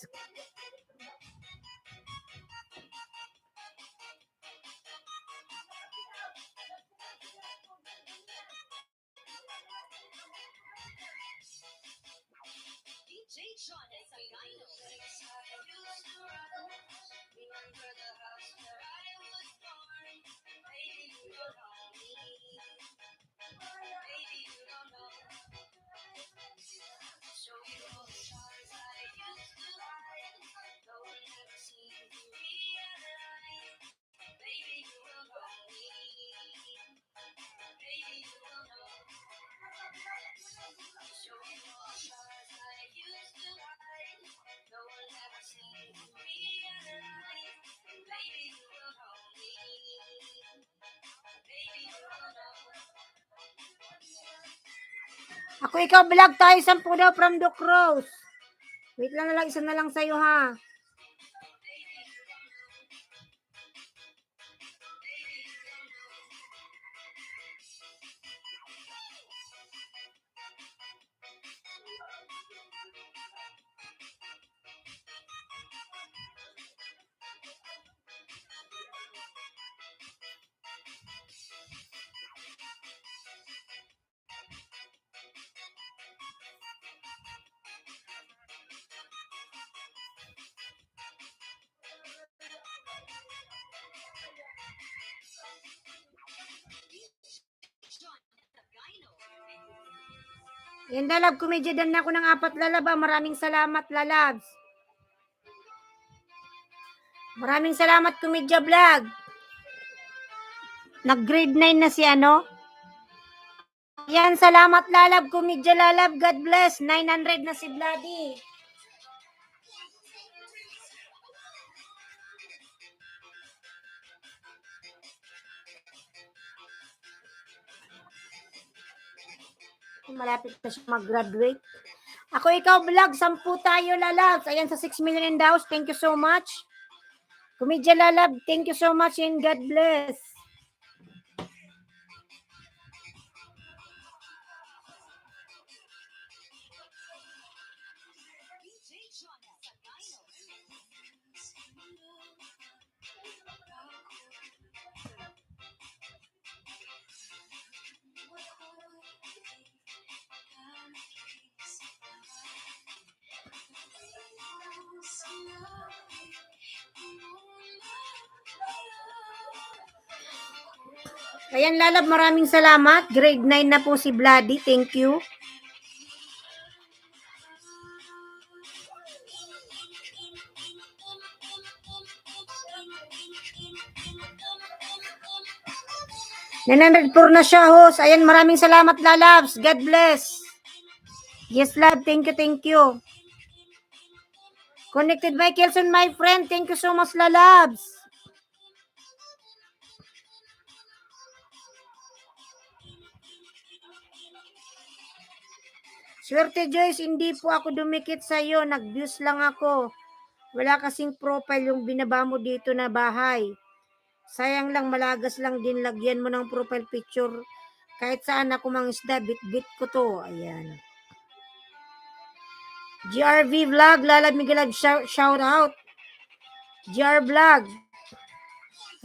Ako ikaw vlog, tayo 10 daw from Doc Rose. Wait lang na lang, isa na lang sa'yo ha. Yan lalab, komedya dan na ako ng 4 lalaba. Maraming salamat lalabs. Maraming salamat komedya vlog. Nag-grade 9 na si ano. Yan, salamat lalab, komedya lalab. God bless. 900 na si Bloody. Malapit na siya mag-graduate. Ako ikaw vlog, 10 tayo lalabs. Ayan sa 6 million in the house. Thank you so much. Komedya lalab, thank you so much and God bless. Ayan lalab, maraming salamat. Grade 9 na po si Bloody. Thank you. Nananrad na siya, host. Ayan, maraming salamat lalabs. God bless. Yes, love. Thank you, thank you. Connected by Kelson, my friend. Thank you so much, lalabs. Swerte Joyce, hindi po ako dumikit sa iyo. Nag-views lang ako. Wala kasing profile yung binaba mo dito na bahay. Sayang lang, malagas lang din. Lagyan mo ng profile picture. Kahit saan ako mangisda, bit-bit ko to. Ayan. GRV Vlog, Lalab Miguelab, shout out. GR Vlog.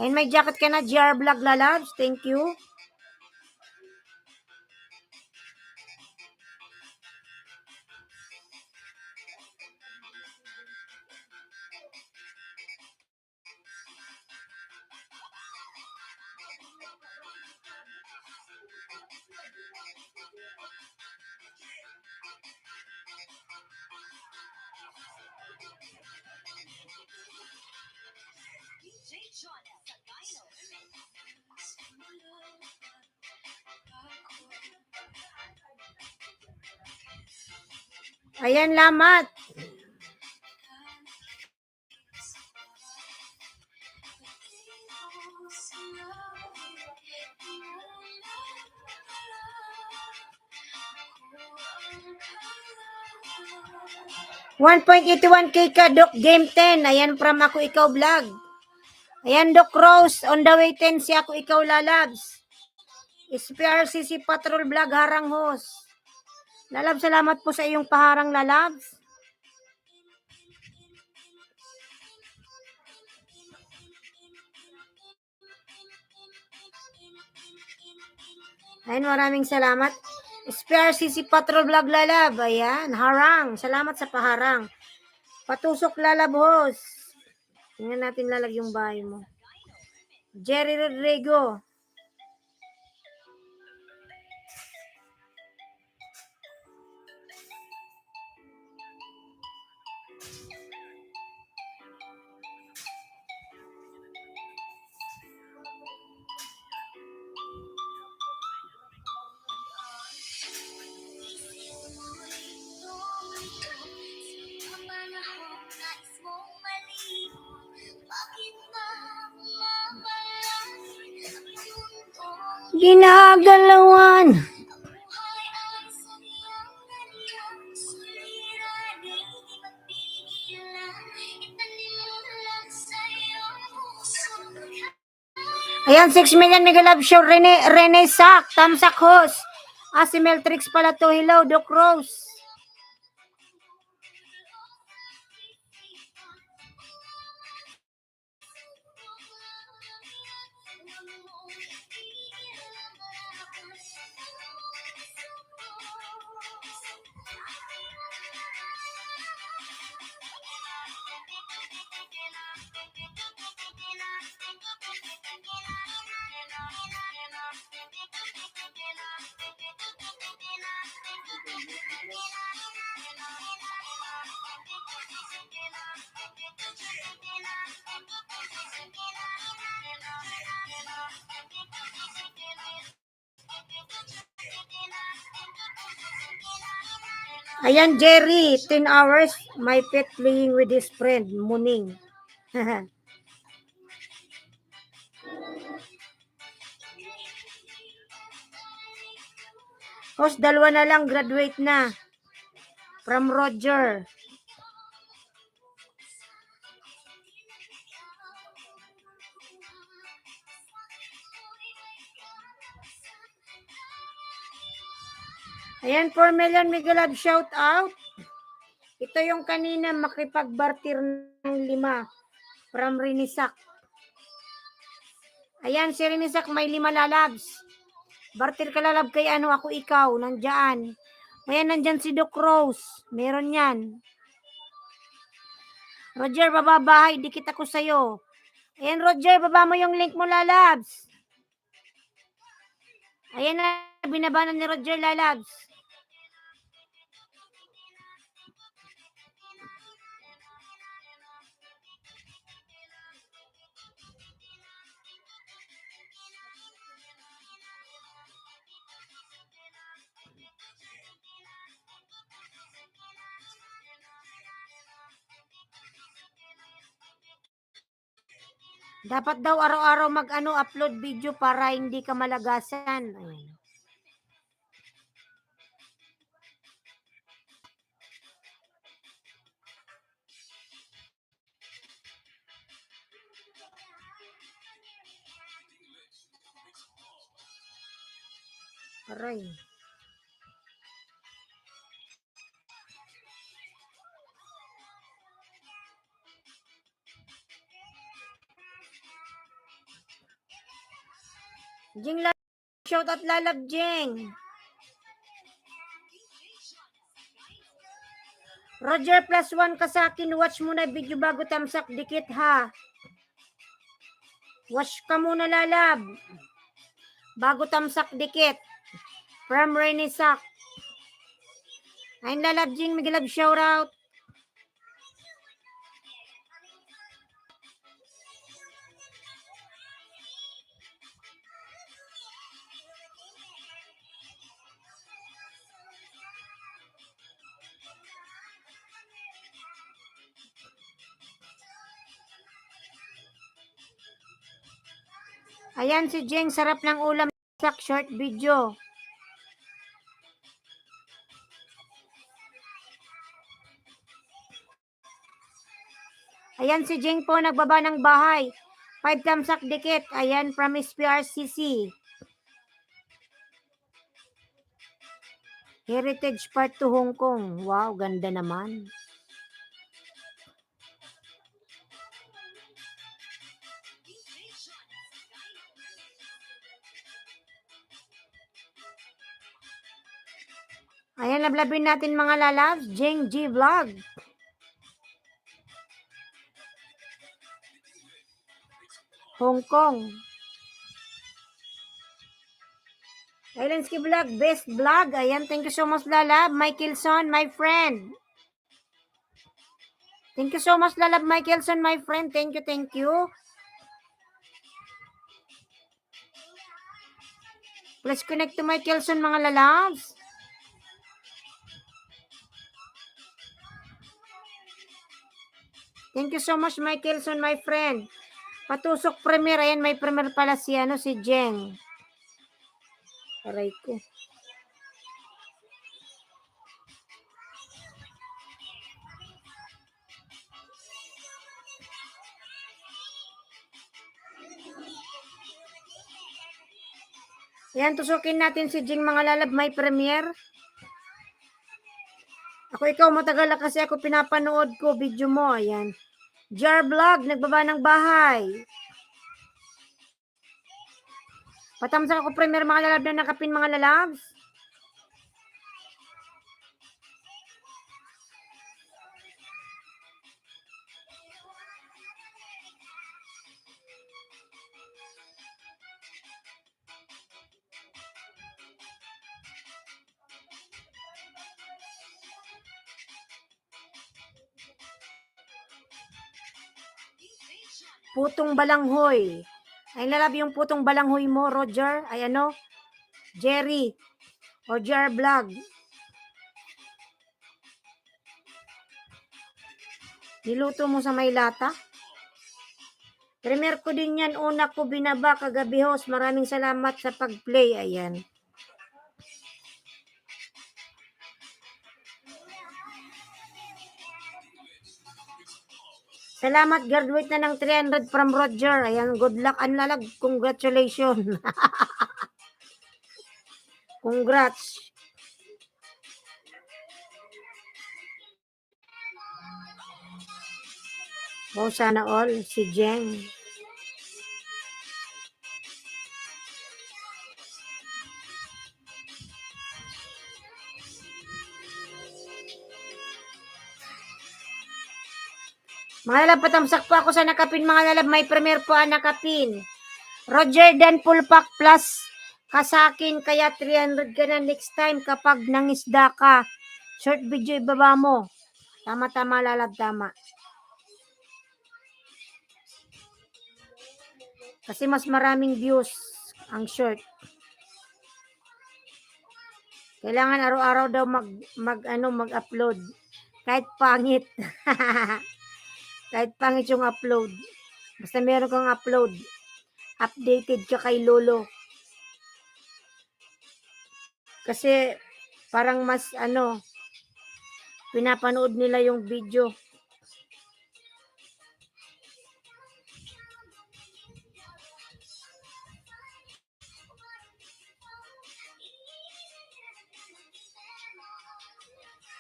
Ayun, may jacket ka na, GR Vlog Lalabs. Thank you. Ayan, lamat. $1.81K ka, Doc Game 10. Ayan, from Ako Ikaw Vlog. Ayan, Doc Rose. On the way 10 si Ako Ikaw Lalabs. SPRCC Patrol Vlog Harang Host. Lalabs, salamat po sa iyong paharang, Lalabs. Ayan, maraming salamat. SPRCC Patrol Vlog Lalab. Ayan, harang. Salamat sa paharang. Patusok Lalab Host. Tingnan natin lalag yung bahay mo. Jerry Rodrigo. Ginagalawan. Ayan, 6 million mega love show. Rene Sak, Tamsak Host. Si Meltrix pala to. Hello, Doc Rose. Ayan, Jerry, 10 hours, my pet playing with his friend, Muning. Host, 2 na lang, graduate na. From Roger. Ayan, 4 million mega love shout out. Ito yung kanina makipagbartir ng 5 from Rinisak. Ayan, si Rinisak may 5 lalabs. Bartir ka lalab kay ano, Ako Ikaw, nandyan. Ayan, nandyan si Doc Rose. Meron yan. Roger, bababahay, dikit ako sa'yo. Ayan, Roger, baba mo yung link mo, lalabs. Ayan na, binaba na ni Roger, lalabs. Dapat daw araw-araw upload video para hindi ka malagasan. Ayan. Aray. Jing shout out lalab Jing. Roger +1 ka sa akin. Watch muna video bago tamsak. Dikit ha. Watch ka muna lalab. Bago tamsak dikit. From Rainy Sak. Ayun lalab Jing. Migalab shout out. Ayan si Jeng, sarap ng ulam sa short video. Ayan si Jeng po, nagbaba ng bahay. 5 tamsak dikit. Ayan from SPRCC. Heritage Part to Hong Kong. Wow, ganda naman. Ayan, lablabin natin mga lalabs. Jeng G Vlog. Hong Kong. Islandsky Vlog, best vlog. Ayan, thank you so much lalab. Michaelson, my friend. Thank you so much lalab Michaelson, my friend. Thank you, thank you. Please connect to Michaelson mga lalabs. Thank you so much, Michaelson, my friend. Patusok premier. Ayan, may premier pala si, si Jeng. Aray ko. Ayan, tusukin natin si Jeng mga lalab. May premier. Ako ikaw, matagal na kasi ako pinapanood ko video mo. Ayan. JR Vlog, nagbaba ng bahay. Patamsak ako premier mga lalab na nakapin mga lalabs. Putong balanghoy. Ay lalab yung putong balanghoy mo, Roger. Ay Jerry. O JR Vlog. Niluto mo sa may lata? Premier ko din yan. Una ko binaba kagabi host. Maraming salamat sa pag-play. Ayan. Salamat. Graduate na ng 300 from Roger. Ayan. Good luck. Anlalag. Congratulations. Congrats. Oh, sana all. Si Jeng. Mga lalab, patamsak po ako sa nakapin. Mga lalab, may premier po ang nakapin. Roger Dan Pulpak plus kasakin. Kaya 300 ka na next time kapag nangisda ka. Short video ibaba mo. Tama-tama lalab, tama. Kasi mas maraming views ang short. Kailangan araw-araw daw mag-upload. Kahit pangit. Kahit pangit yung upload. Basta meron kang upload. Updated ka kay Lolo. Kasi parang mas pinapanood nila yung video.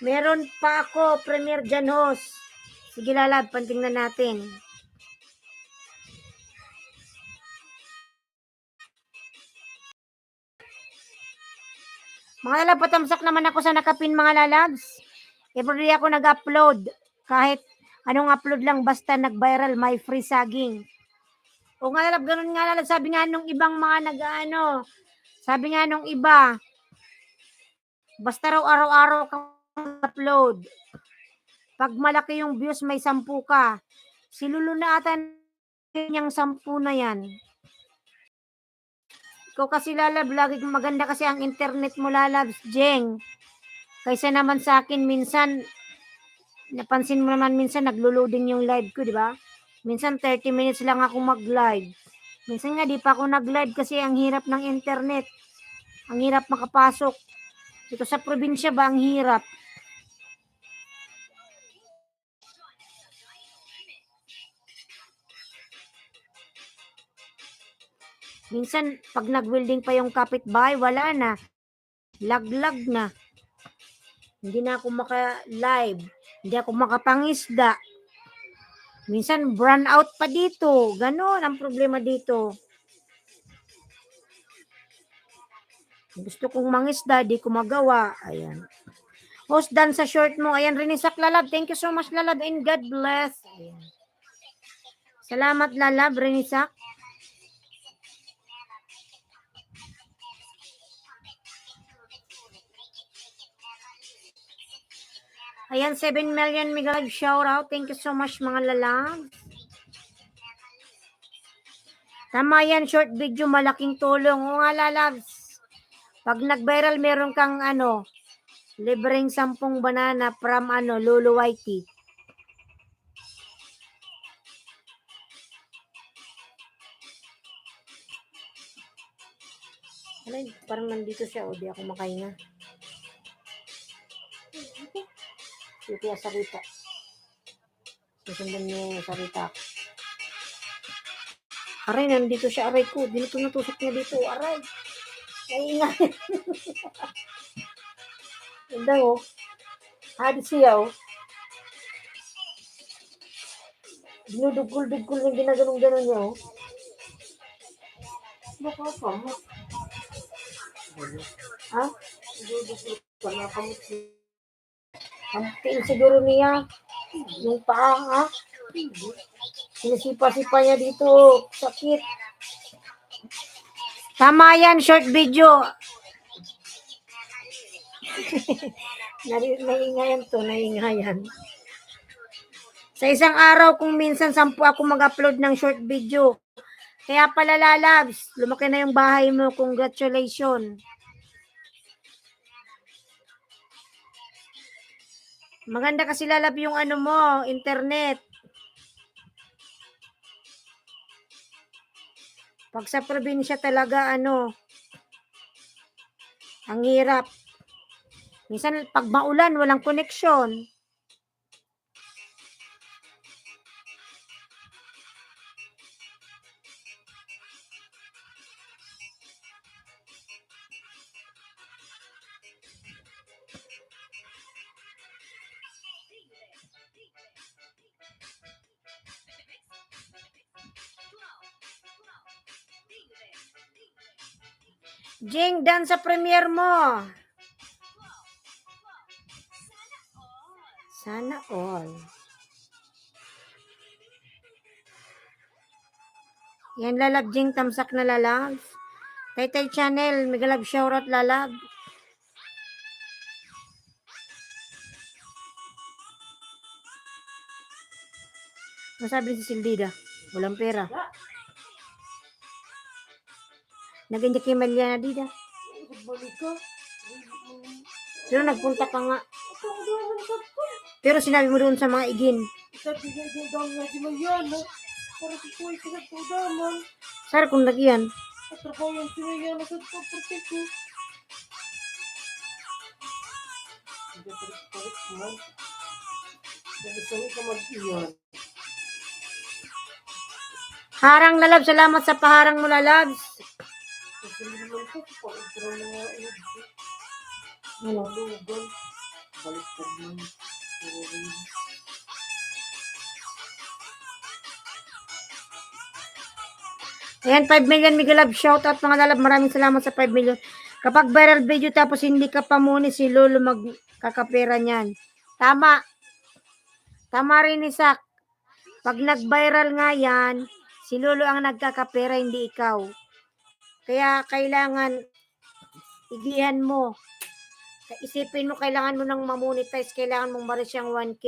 Meron pa ako, Premier Janhos. Sige lalab, pantingnan natin. Mga lalab, patamsak naman ako sa nakapin mga lalabs. Everyday ako nag-upload. Kahit anong upload lang, basta nag-viral, may free saging. O nga lalab, ganun nga lalab. Sabi nga nung ibang mga nag-ano, sabi nga nung iba, basta raw araw-araw ka upload. Pag malaki yung views, may 10 ka. Si Lulu na ata yung 10 na yan. Ikaw kasi lalab, lagi maganda kasi ang internet mo lalabs, Jeng. Kaysa naman sa akin, minsan, napansin mo naman minsan, naglo-loading yung live ko, di ba? Minsan 30 minutes lang ako mag-live. Minsan nga, di pa ako nag-live kasi ang hirap ng internet. Ang hirap makapasok. Dito sa probinsya ba, ang hirap. Minsan, pag nag-welding pa yung kapitbahay, wala na. Laglag na. Hindi na ako maka-live. Hindi ako makapangisda. Minsan, burn out pa dito. Ganon ang problema dito. Gusto kong mangisda, di ko magawa. Ayan. Host dan sa short mo. Ayan, Rinisak Lalab. Thank you so much, Lalab, and God bless. Ayan. Salamat, Lalab, Rinisak. Ayan, 7 million mega live shout out. Thank you so much, mga Lalab. Tama yan, short video, malaking tulong. O nga, Lalabs. Pag nag-viral, meron kang libreng 10 banana from Lulu Whitey. Parang nandito siya, o di ako makahinga. Ito yung sarita. Susundan niyo yung sarita. Aray, nandito siya, aray ko. Dito natusok niya dito, aray. Ay, nga. Ganda, oh. Hadi siya, oh. Dinudugkul-dugkul yung ginaganong-ganon niya, oh. Baka pa mo. Ha? Dinudugkul pa na kamot. Kampiin siguro niya. Yung paa, ha? Sinisipa-sipa niya dito. Sakit. Tama yan, short video. Naingayan to, naingayan. Sa isang araw, kung minsan 10 ako mag-upload ng short video. Kaya pala lalabs, lumaki na yung bahay mo. Congratulations. Maganda kasi lalab yung mo, internet. Pag sa probinsya talaga ang hirap. Minsan pag maulan, walang koneksyon. Jing, dan sa premiere mo. Sana all. Yan lalab, Jing, tamsak na lalab. Taytay channel, megalab shoutout lalab. Masabi si Sildida, walang pera. Nag-injak kay Maliana Dida. Pero nagpunta ka nga. Pero sinabi mo doon sa mga igin. Sar kung nagyan. Harang lalab, salamat sa paharang mo lalabs. Ayan, 5 million Miguel Love. Shoutout mga lalab. Maraming salamat sa 5 million. Kapag viral video tapos hindi ka pamuni, si Lolo magkakapera niyan. Tama. Tama rin, Isak. Pag nag-viral nga yan, si Lolo ang nagkakapera, hindi ikaw. Kaya kailangan igihan mo. Isipin mo, kailangan mo nang mamonetize, kailangan mong ma-reach yung 1K.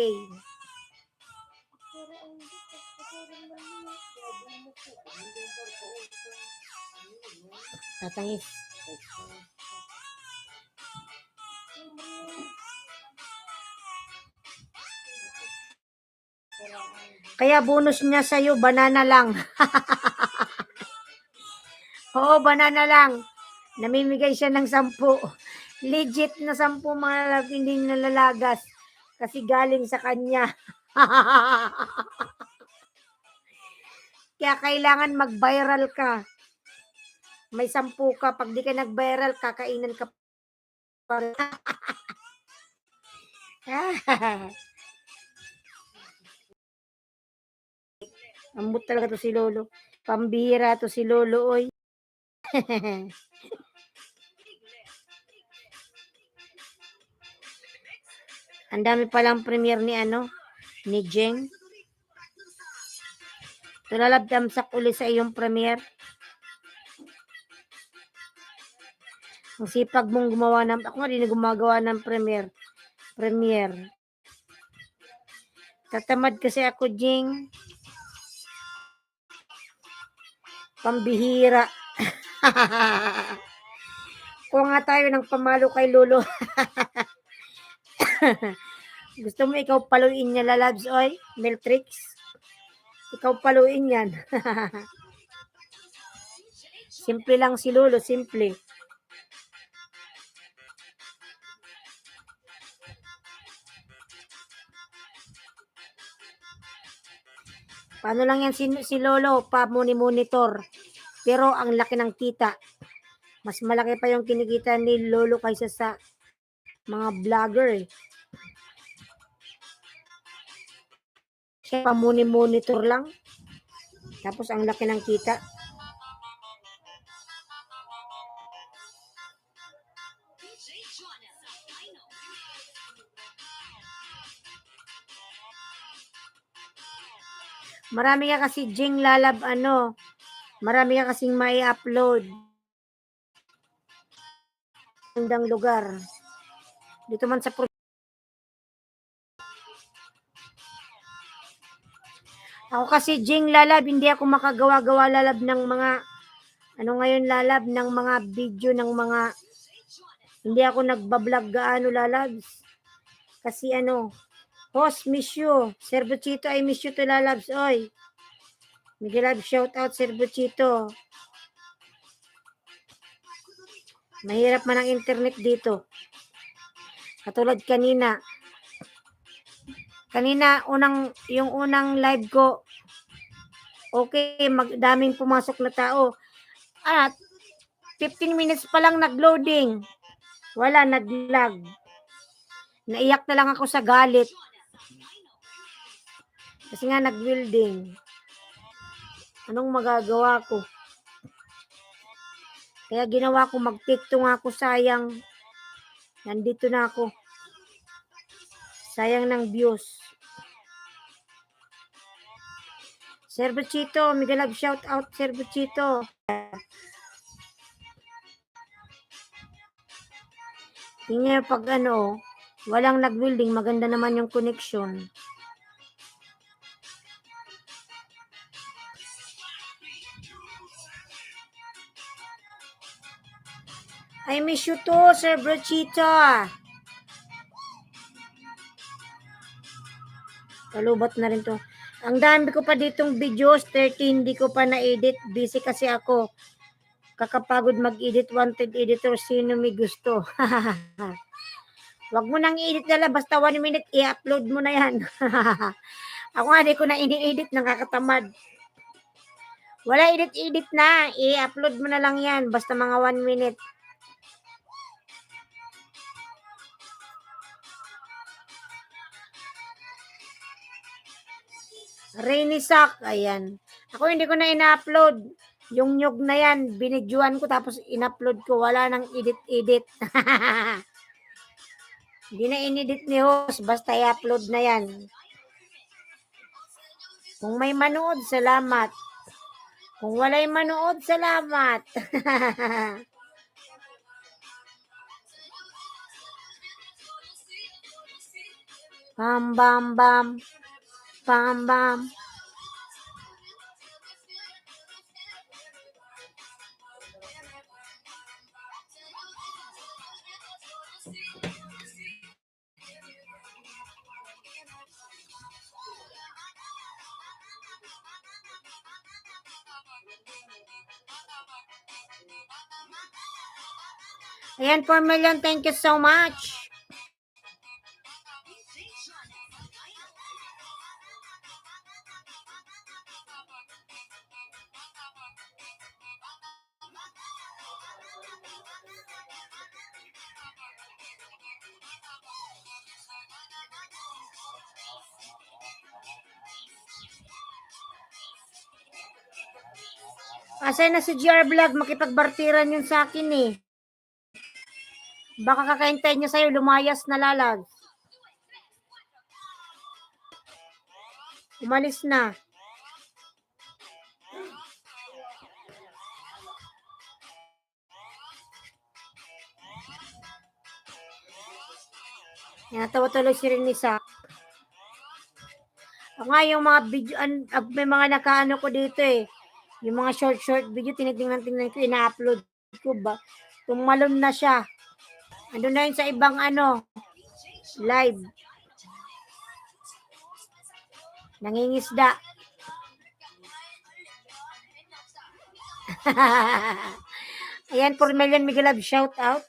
Tatangis. Kaya bonus niya sa'yo, banana lang. Oo, banana lang. Namimigay siya ng 10. Legit na 10 mga love, hindi nalalagas. Kasi galing sa kanya. Kaya kailangan mag-viral ka. May 10 ka. Pag di ka nag-viral, kakainan ka pa rin. Ambot talaga to si Lolo. Pambihira to si Lolo, oy. Ang dami palang premiere ni Jeng. Tulalab damsak uli sa iyong premiere. Ang sipag mong gumawa ng, ako nga din gumagawa ng premiere. Tatamad kasi ako, Jeng. Pambihira. Kung nga tayo ng pamalo kay Lolo. Gusto mo ikaw paluin niya, lalabs, oy? Meltrix? Ikaw paluin yan. Simple lang si Lolo, simple. Paano lang yan si Lolo, pa-monitor. Pero ang laki ng kita. Mas malaki pa yung kinikita ni Lolo kaysa sa mga vlogger. Siya pa-monitor lang. Tapos ang laki ng kita. Marami ka kasi Jing lalab marami ka kasing may upload. Magandang lugar. Dito man sa ako kasi Jing lalab, hindi ako makagawa-gawa lalab ng mga ngayon lalab ng mga video ng mga hindi ako nagba-vlog gaano lalabs. Kasi host, miss you. Sir Buchito, I miss you to lalabs, oy. Miguel Love, shout out Sir Buchito. Mahirap man ang internet dito. Katulad kanina. Yung unang live ko, okay, daming pumasok na tao. At 15 minutes pa lang nag-loading. Wala, nag-lag. Naiyak na lang ako sa galit. Kasi nga nag-building. Anong magagawa ko? Kaya ginawa ko, mag-TikTok ako, sayang. Nandito na ako. Sayang ng views. Sir Buchito, Miguel Love, shout out Sir Buchito. Tingnan pag walang nag-building, maganda naman yung connection. I miss you too, Sir Buchito. Kalubat na rin to. Ang dami ko pa ditong videos, 13, hindi ko pa na-edit. Busy kasi ako. Kakapagod mag-edit, wanted editor, sino may gusto. Wag mo nang i-edit nila, basta 1 minute, i-upload mo na yan. Ako nga, di ko na ini-edit, nakakatamad. Wala edit na, i-upload mo na lang yan, basta mga 1 minute. Rainy Sack, ayan. Ako hindi ko na ina-upload. Yung nyug na yan, binidyoan ko tapos in-upload ko. Wala nang edit-edit. Hindi na inedit ni host, basta i-upload na yan. Kung may manood, salamat. Kung wala'y manood, salamat. Bam, bam, bam. Bam, bam. Ayan, 4 million. Thank you so much. Asa na si GR Vlog? Makipagbartiran yun sa akin eh. Baka kakaintay niya sa'yo, lumayas na lalag. Umalis na. Yan, natawa tuloy si Renisa. Ako nga yung mga video, may mga nakaano ko dito eh. Yung mga short video, tinitingnan ko, ina-upload ko ba. Tumalon na siya. Ano na yun sa ibang live. Nangingisda. Ayan, 4 million Miguel Love, shout out.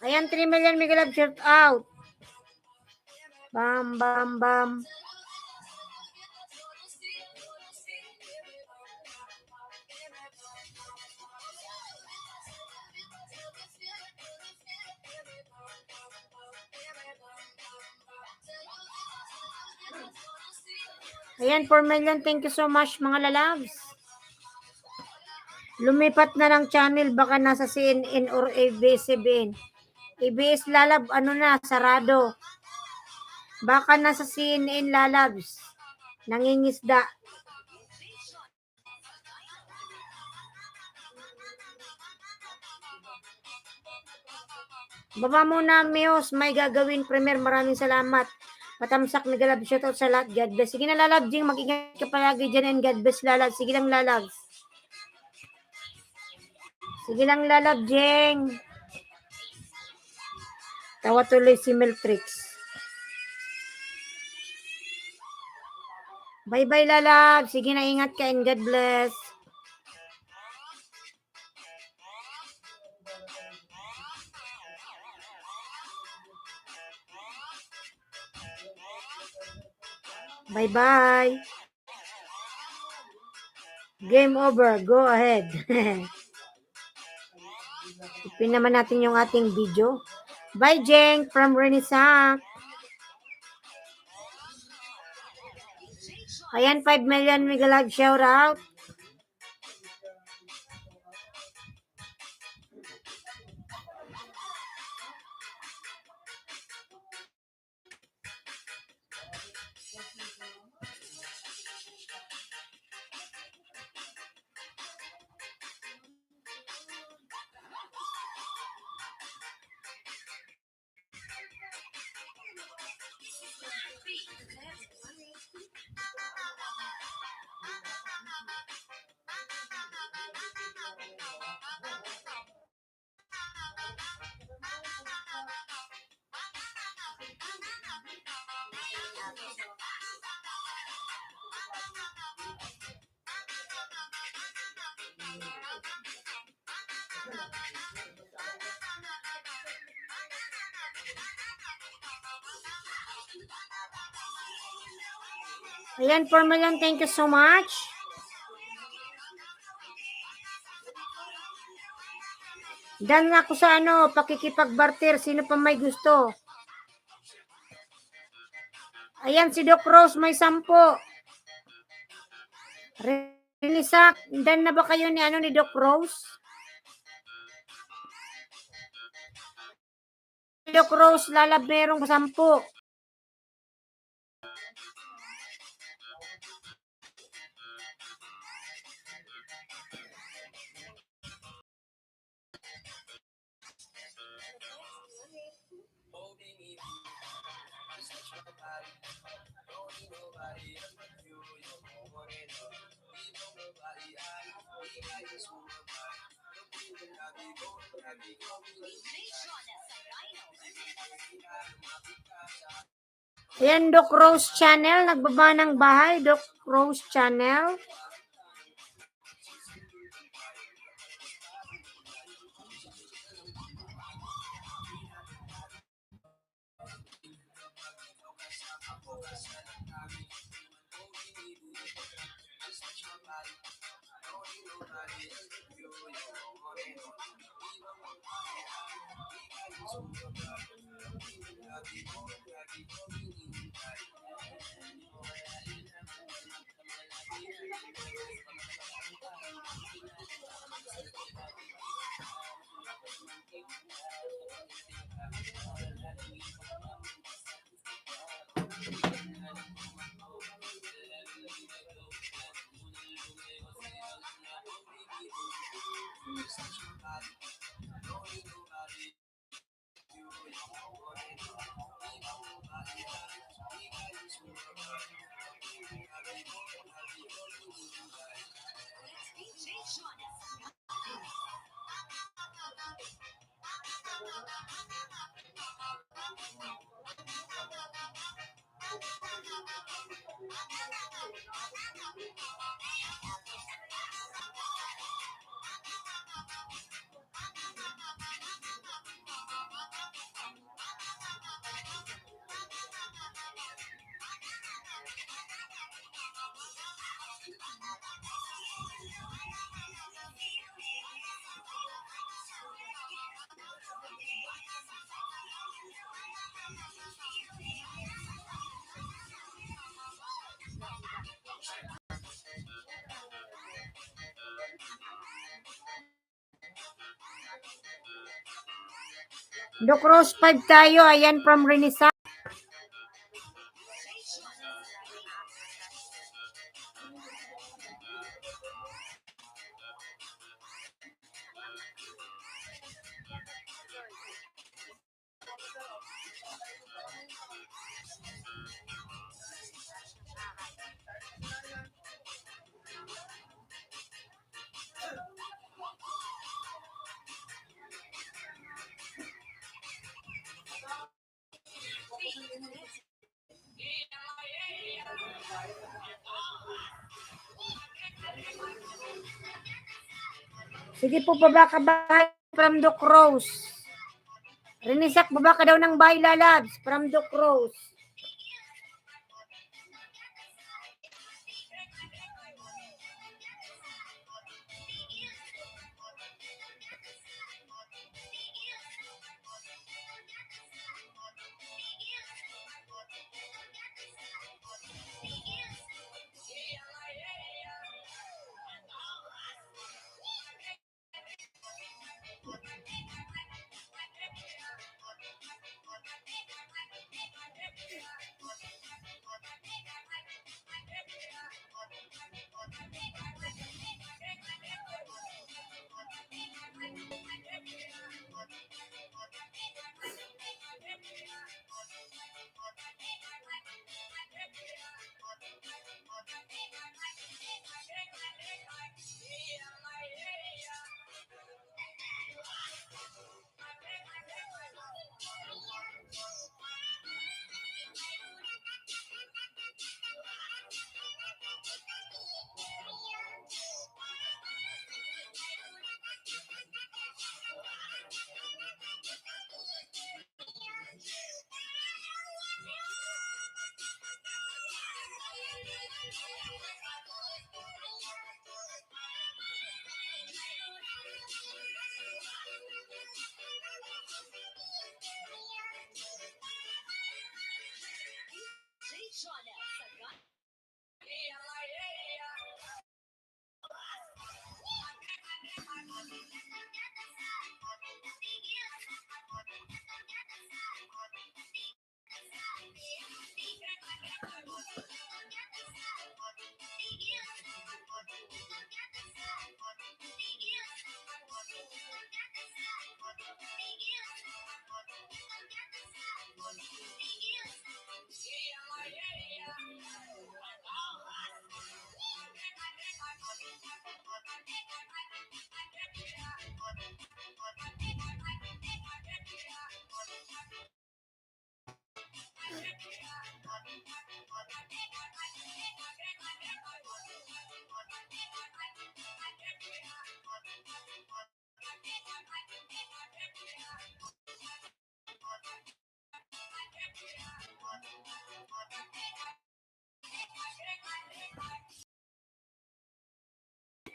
Ayan, 3 million Miguel Love, shout out. Bam, bam, bam. Ayan, 4 million. Thank you so much, mga lalabs. Lumipat na ng channel. Baka nasa CNN or ABS-CBN. ABS lalab, sarado. Baka nasa CNN lalabs. Nangingisda. Baba muna, Mios. May gagawin premier. Maraming salamat. Patamsak, nagalab, shoutout sa lahat. God bless. Sige na, lalab, Jing. Mag-ingat ka palagi dyan and God bless, lalab. Sige lang, lalab. Sige lang, lalab, Jing. Tawa tuloy si Meltrix. Bye-bye, lalab. Sige na, ingat ka and God bless. Bye-bye. Game over. Go ahead. Ipin naman natin yung ating video. Bye, Jeng from Renaissance. Ayan, 5 million Migalag shout out. Ayan, Formalan, thank you so much. Dan ako sa pakikipag-barter. Sino pa may gusto? Ayan, si Doc Rose may 10. Rinisak, dan na ba kayo ni Doc Rose? Doc Rose, lalab merong 10. Ayan, Doc Rose Channel. Nagbaba ng bahay. Doc Rose Channel. Doc Rose 5 tayo. Ayan, from Renisa. Sige po, baba ka bahay from Doc Rose. Rinisak, baba ka daw ng bahay, lalabs, from Doc Rose.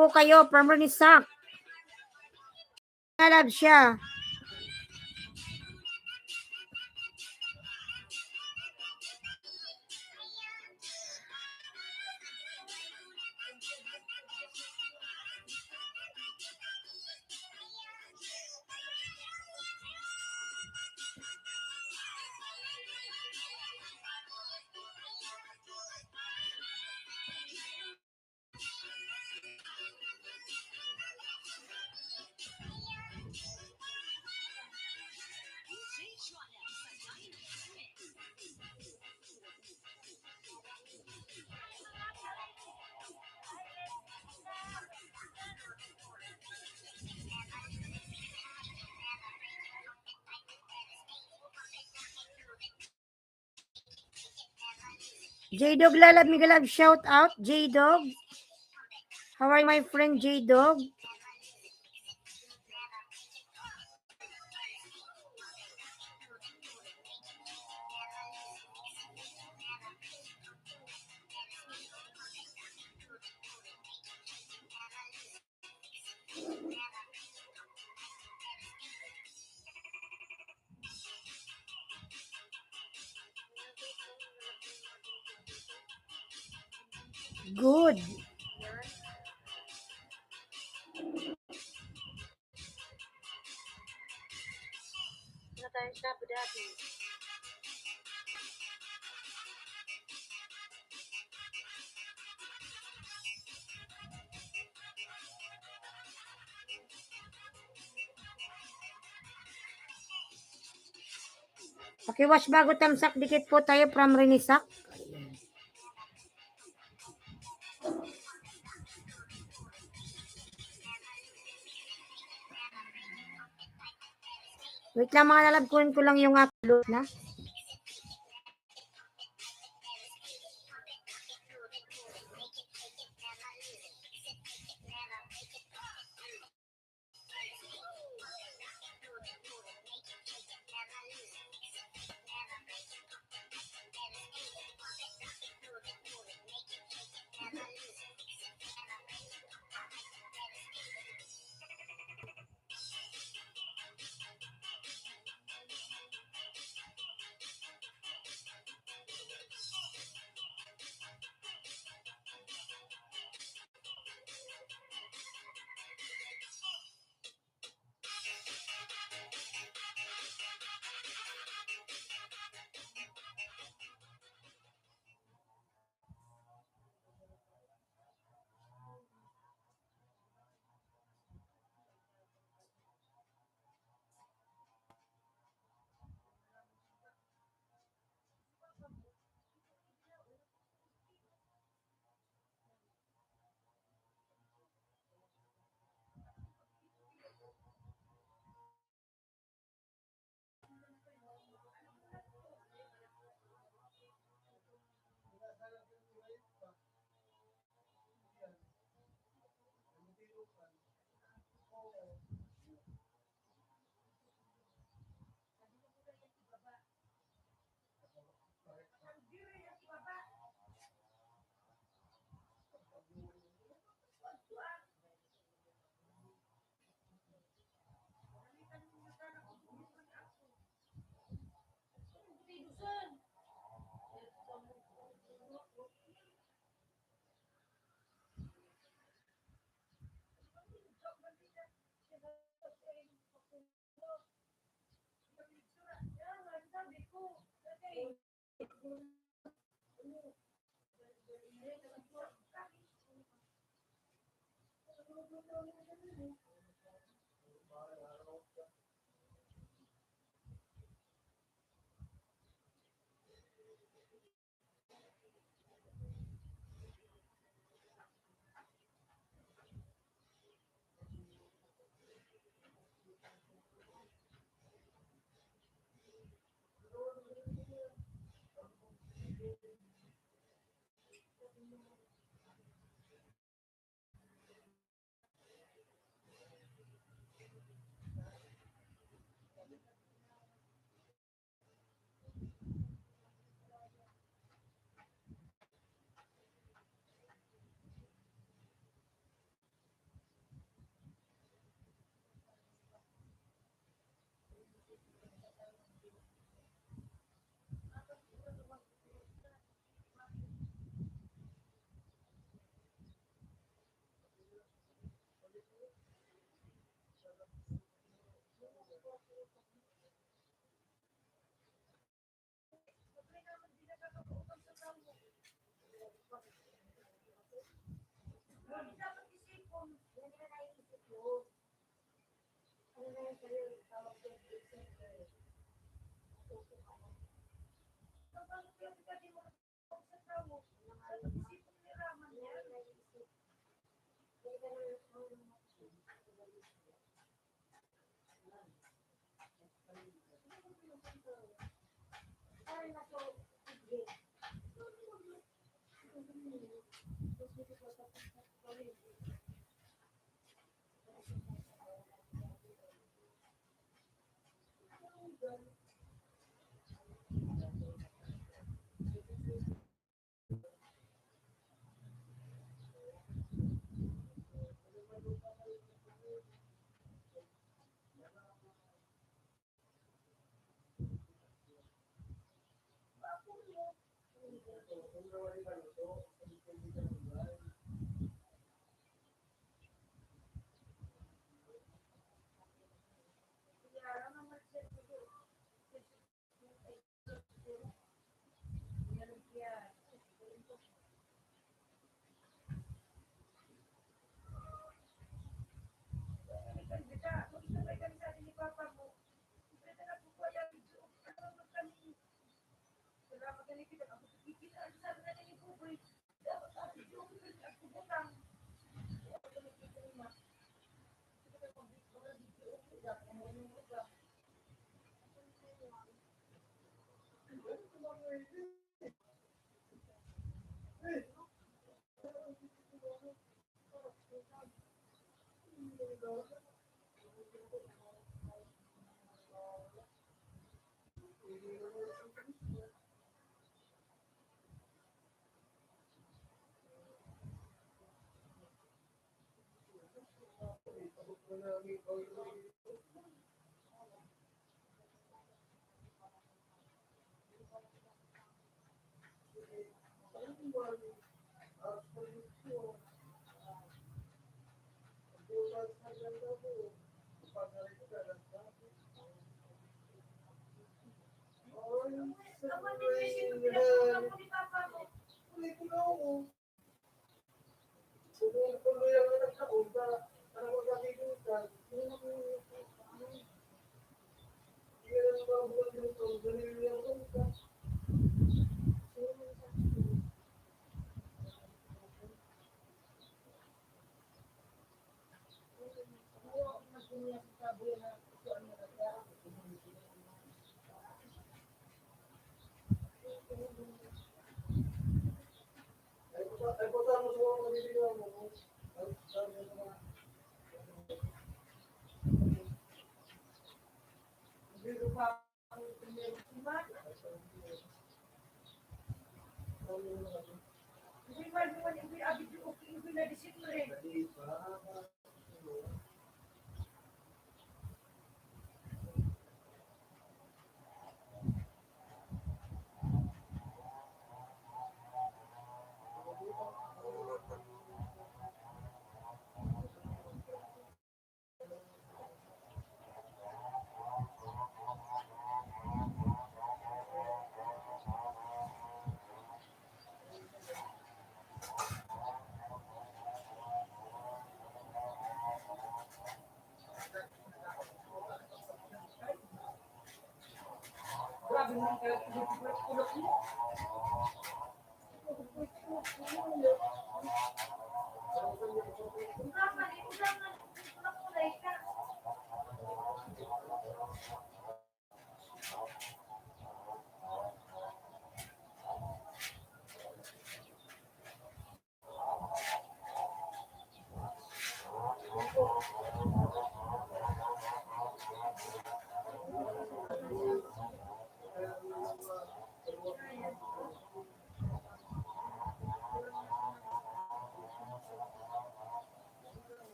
Po kayo, from Rinisak. Lalab siya. J-Dog Lalab, Migalab, shout out. J-Dog. How are you, my friend J-Dog? Good. Okay, watch bago tamsak. Dikit po tayo from Rinisak. Wait lang mga lalab, kunin ko lang yung upload na.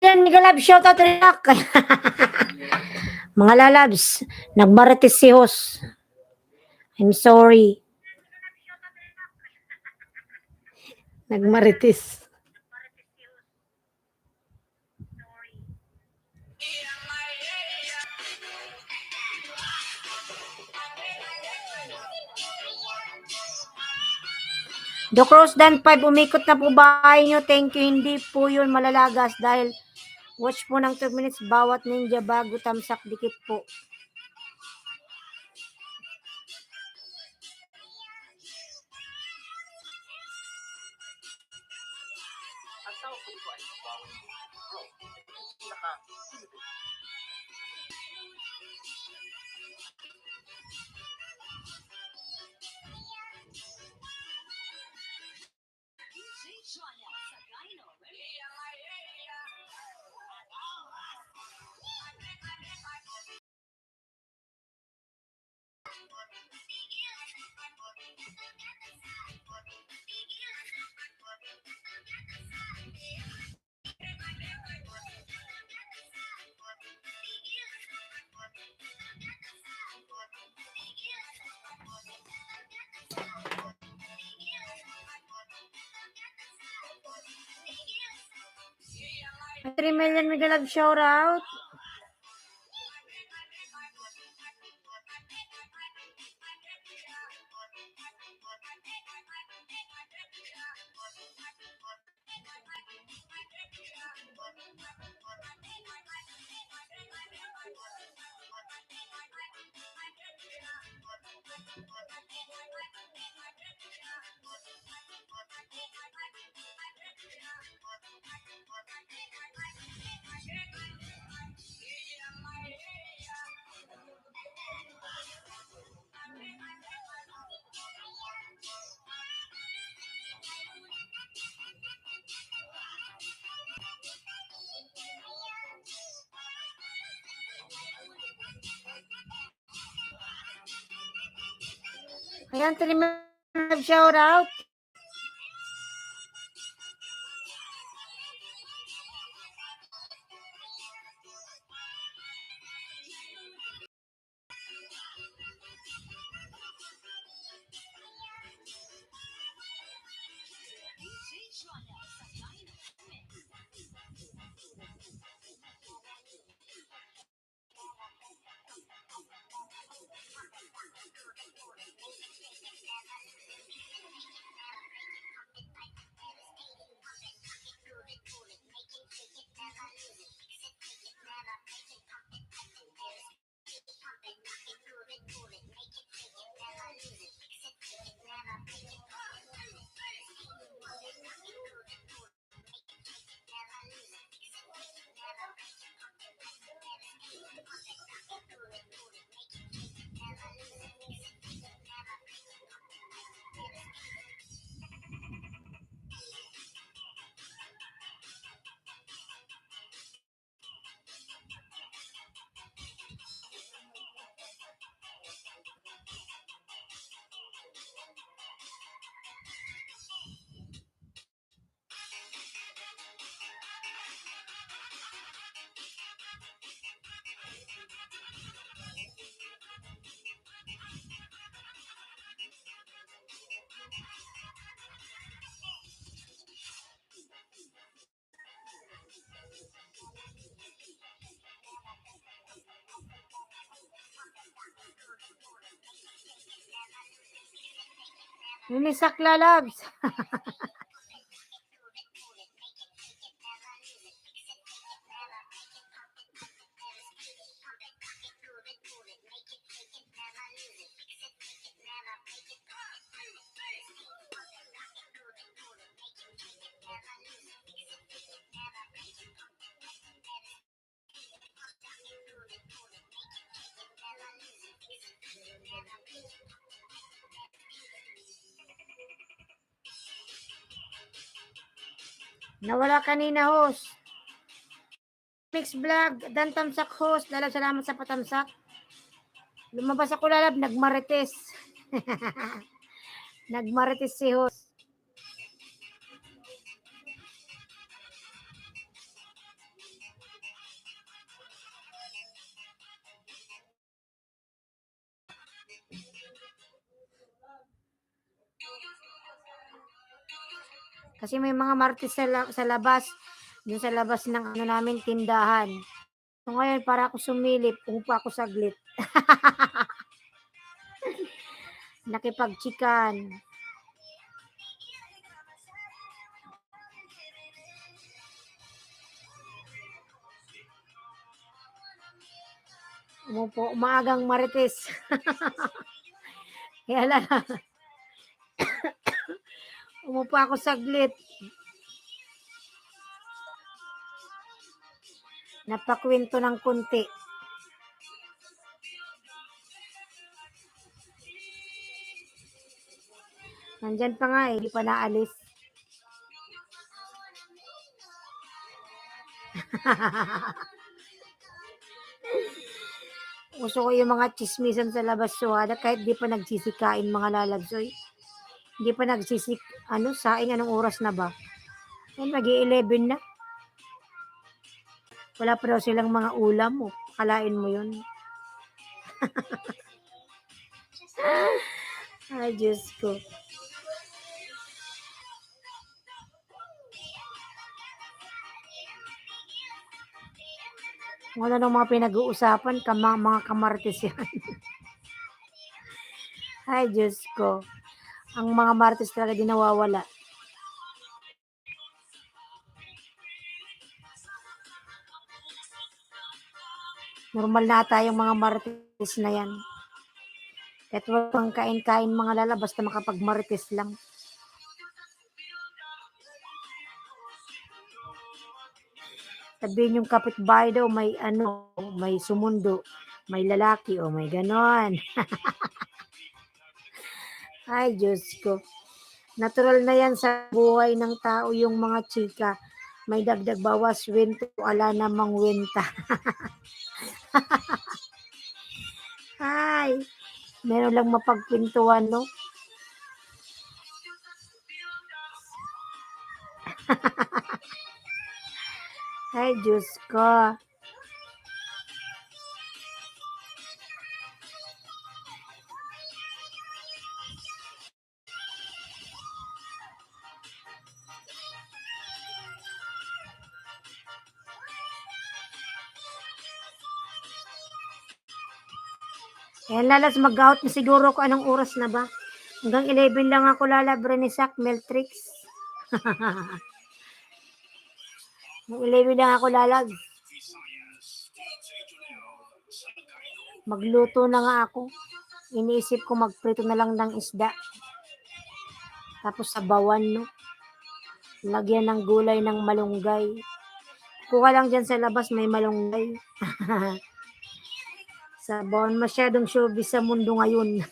Yan, Mega Love, shoutout react. Mga lalabs, nagmarites si Hos. I'm sorry. Nagmarites. The Cross Dan 5, umikot na po bahay nyo. Thank you. Hindi po yun malalagas dahil watch po ng 2 minutes bawat ninja bago tamsak dikit po. May 3 million Mega Love shoutout. Ayan, 3 million shoutout. Linisak lalabs. Nawala kanina, host. Mix vlog, Dan Tamsak host. Lalab, salamat sa patamsak. Lumabas ako lalab, nagmarites. Nagmarites si host. Kasi may mga martis sa labas. Dun sa labas ng ano namin, tindahan. So ngayon, para ako sumilip, umupa ako saglit. Nakipagchikan. Umupo, umagang marites. Kaya lang, umupo ako saglit. Napakwento ng kunti. Nandyan pa nga eh, di pa naalis. Gusto ko yung mga chismisan sa labas suwada kahit di pa nagsisikain mga lalagsoy. Hindi pa nagsisik, saing anong oras na ba? Ay, mag-11 na. Wala pa daw silang mga ulam mo. Kalain mo yun. Ay, Diyos ko. Wala nang mga pinag-uusapan, mga kamartes yan. Ay, Diyos ko. Ang mga martes talaga di nawawala. Normal na tayong mga martes na yan. Kahit wala pang kain-kain mga lala, basta makapag-martes lang. Sabihin yung kapitbahay daw, may sumundo, may lalaki, o may ganon. Ay, Diyos ko. Natural na yan sa buhay ng tao yung mga chika. May dagdag bawas, wento, ala namang wenta. Ay, meron lang mapagpintuan, no? Ay, Diyos ko. Ayan, lalas, mag-out na siguro ko anong oras na ba? Hanggang 11 lang ako lalabra ni Sak Meltrix. Hanggang 11 lang ako lalag. Magluto na nga ako. Iniisip ko magprito na lang ng isda. Tapos sabawan, no? Lagyan ng gulay ng malunggay. Kuha lang dyan sa labas, may malunggay. Sabawan, masyadong showbiz sa mundo ngayon.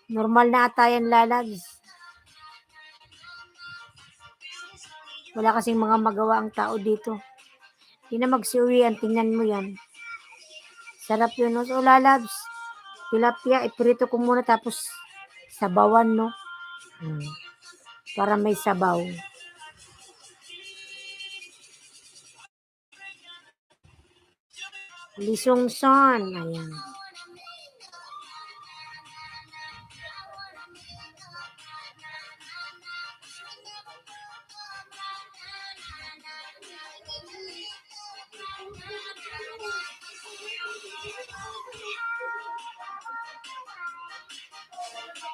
Normal na ata yan, lalags. Wala kasing mga magawa ang tao dito. Hindi na magsiuwian, tingnan mo yan. Sarap yun, no? So, lalabs, tilapia, iprito ko muna tapos sabawan, no? Para may sabaw. Lisongson, ayan.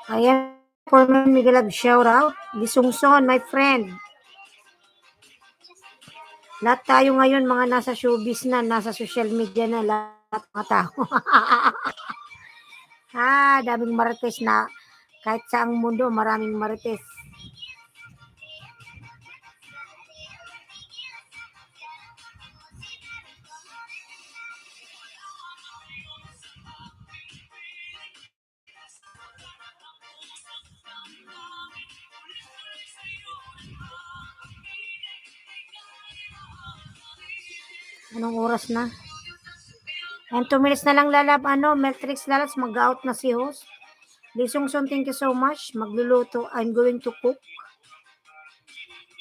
Ayan, for me, Miguel, shout out. Lisongson, my friend. Lahat tayo ngayon, mga nasa showbiz na, nasa social media na, lahat mga tao. Daming marites na. Kahit saang mundo, maraming marites. Anong oras na? And 2 minutes na lang lalab, Meltrix Lalabs, mag-out na si host. Lisongson, thank you so much. Magluluto, I'm going to cook.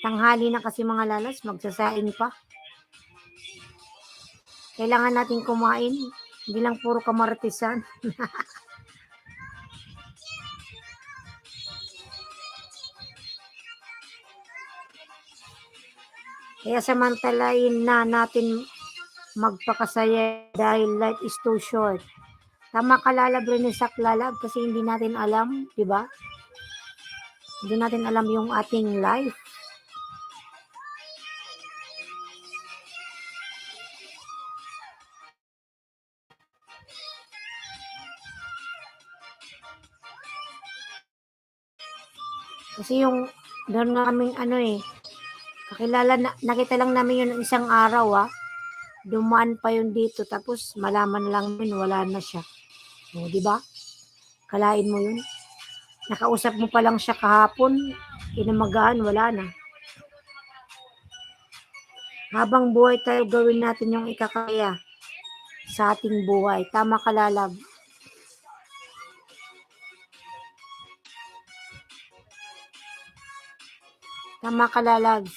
Tanghali na kasi mga lalas, magsasaing pa. Kailangan natin kumain, hindi lang puro kamartisan. Kaya samantalain na natin magpakasaya dahil life is too short. Tama ka lalab rin ni Sak Lalab kasi hindi natin alam, di ba? Hindi natin alam yung ating life. Kasi yung doon naming kakilala na, nakita lang namin yun isang araw dumaan pa yun dito tapos malaman lang yun wala na siya. O, di ba? Kalain mo yun. Nakausap mo pa lang siya kahapon, inamagaan, wala na. Habang buhay tayo, gawin natin yung ikakaya sa ating buhay. Tama ka lalab. Tama ka lalabs.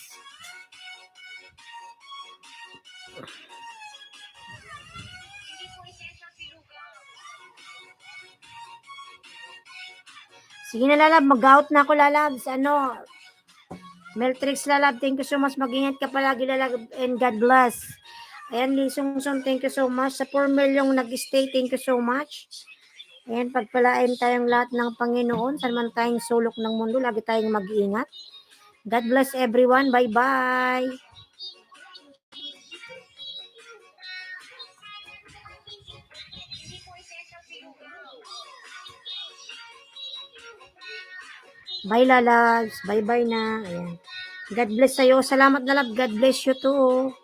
Sige na lalab, mag-out na ako lalabs. Meltrix lalab, thank you so much. Mag-ingat ka palagi lalab and God bless. Ayan, Lisongson, thank you so much. Sa 4 milyong nag-stay, thank you so much. Ayan, pagpalain tayong lahat ng Panginoon. Saan man tayong sulok ng mundo, lagi tayong mag-iingat. God bless everyone. Bye-bye. Bye, lalabs. Bye-bye na. Ayan. God bless sa'yo. Salamat na love. God bless you too.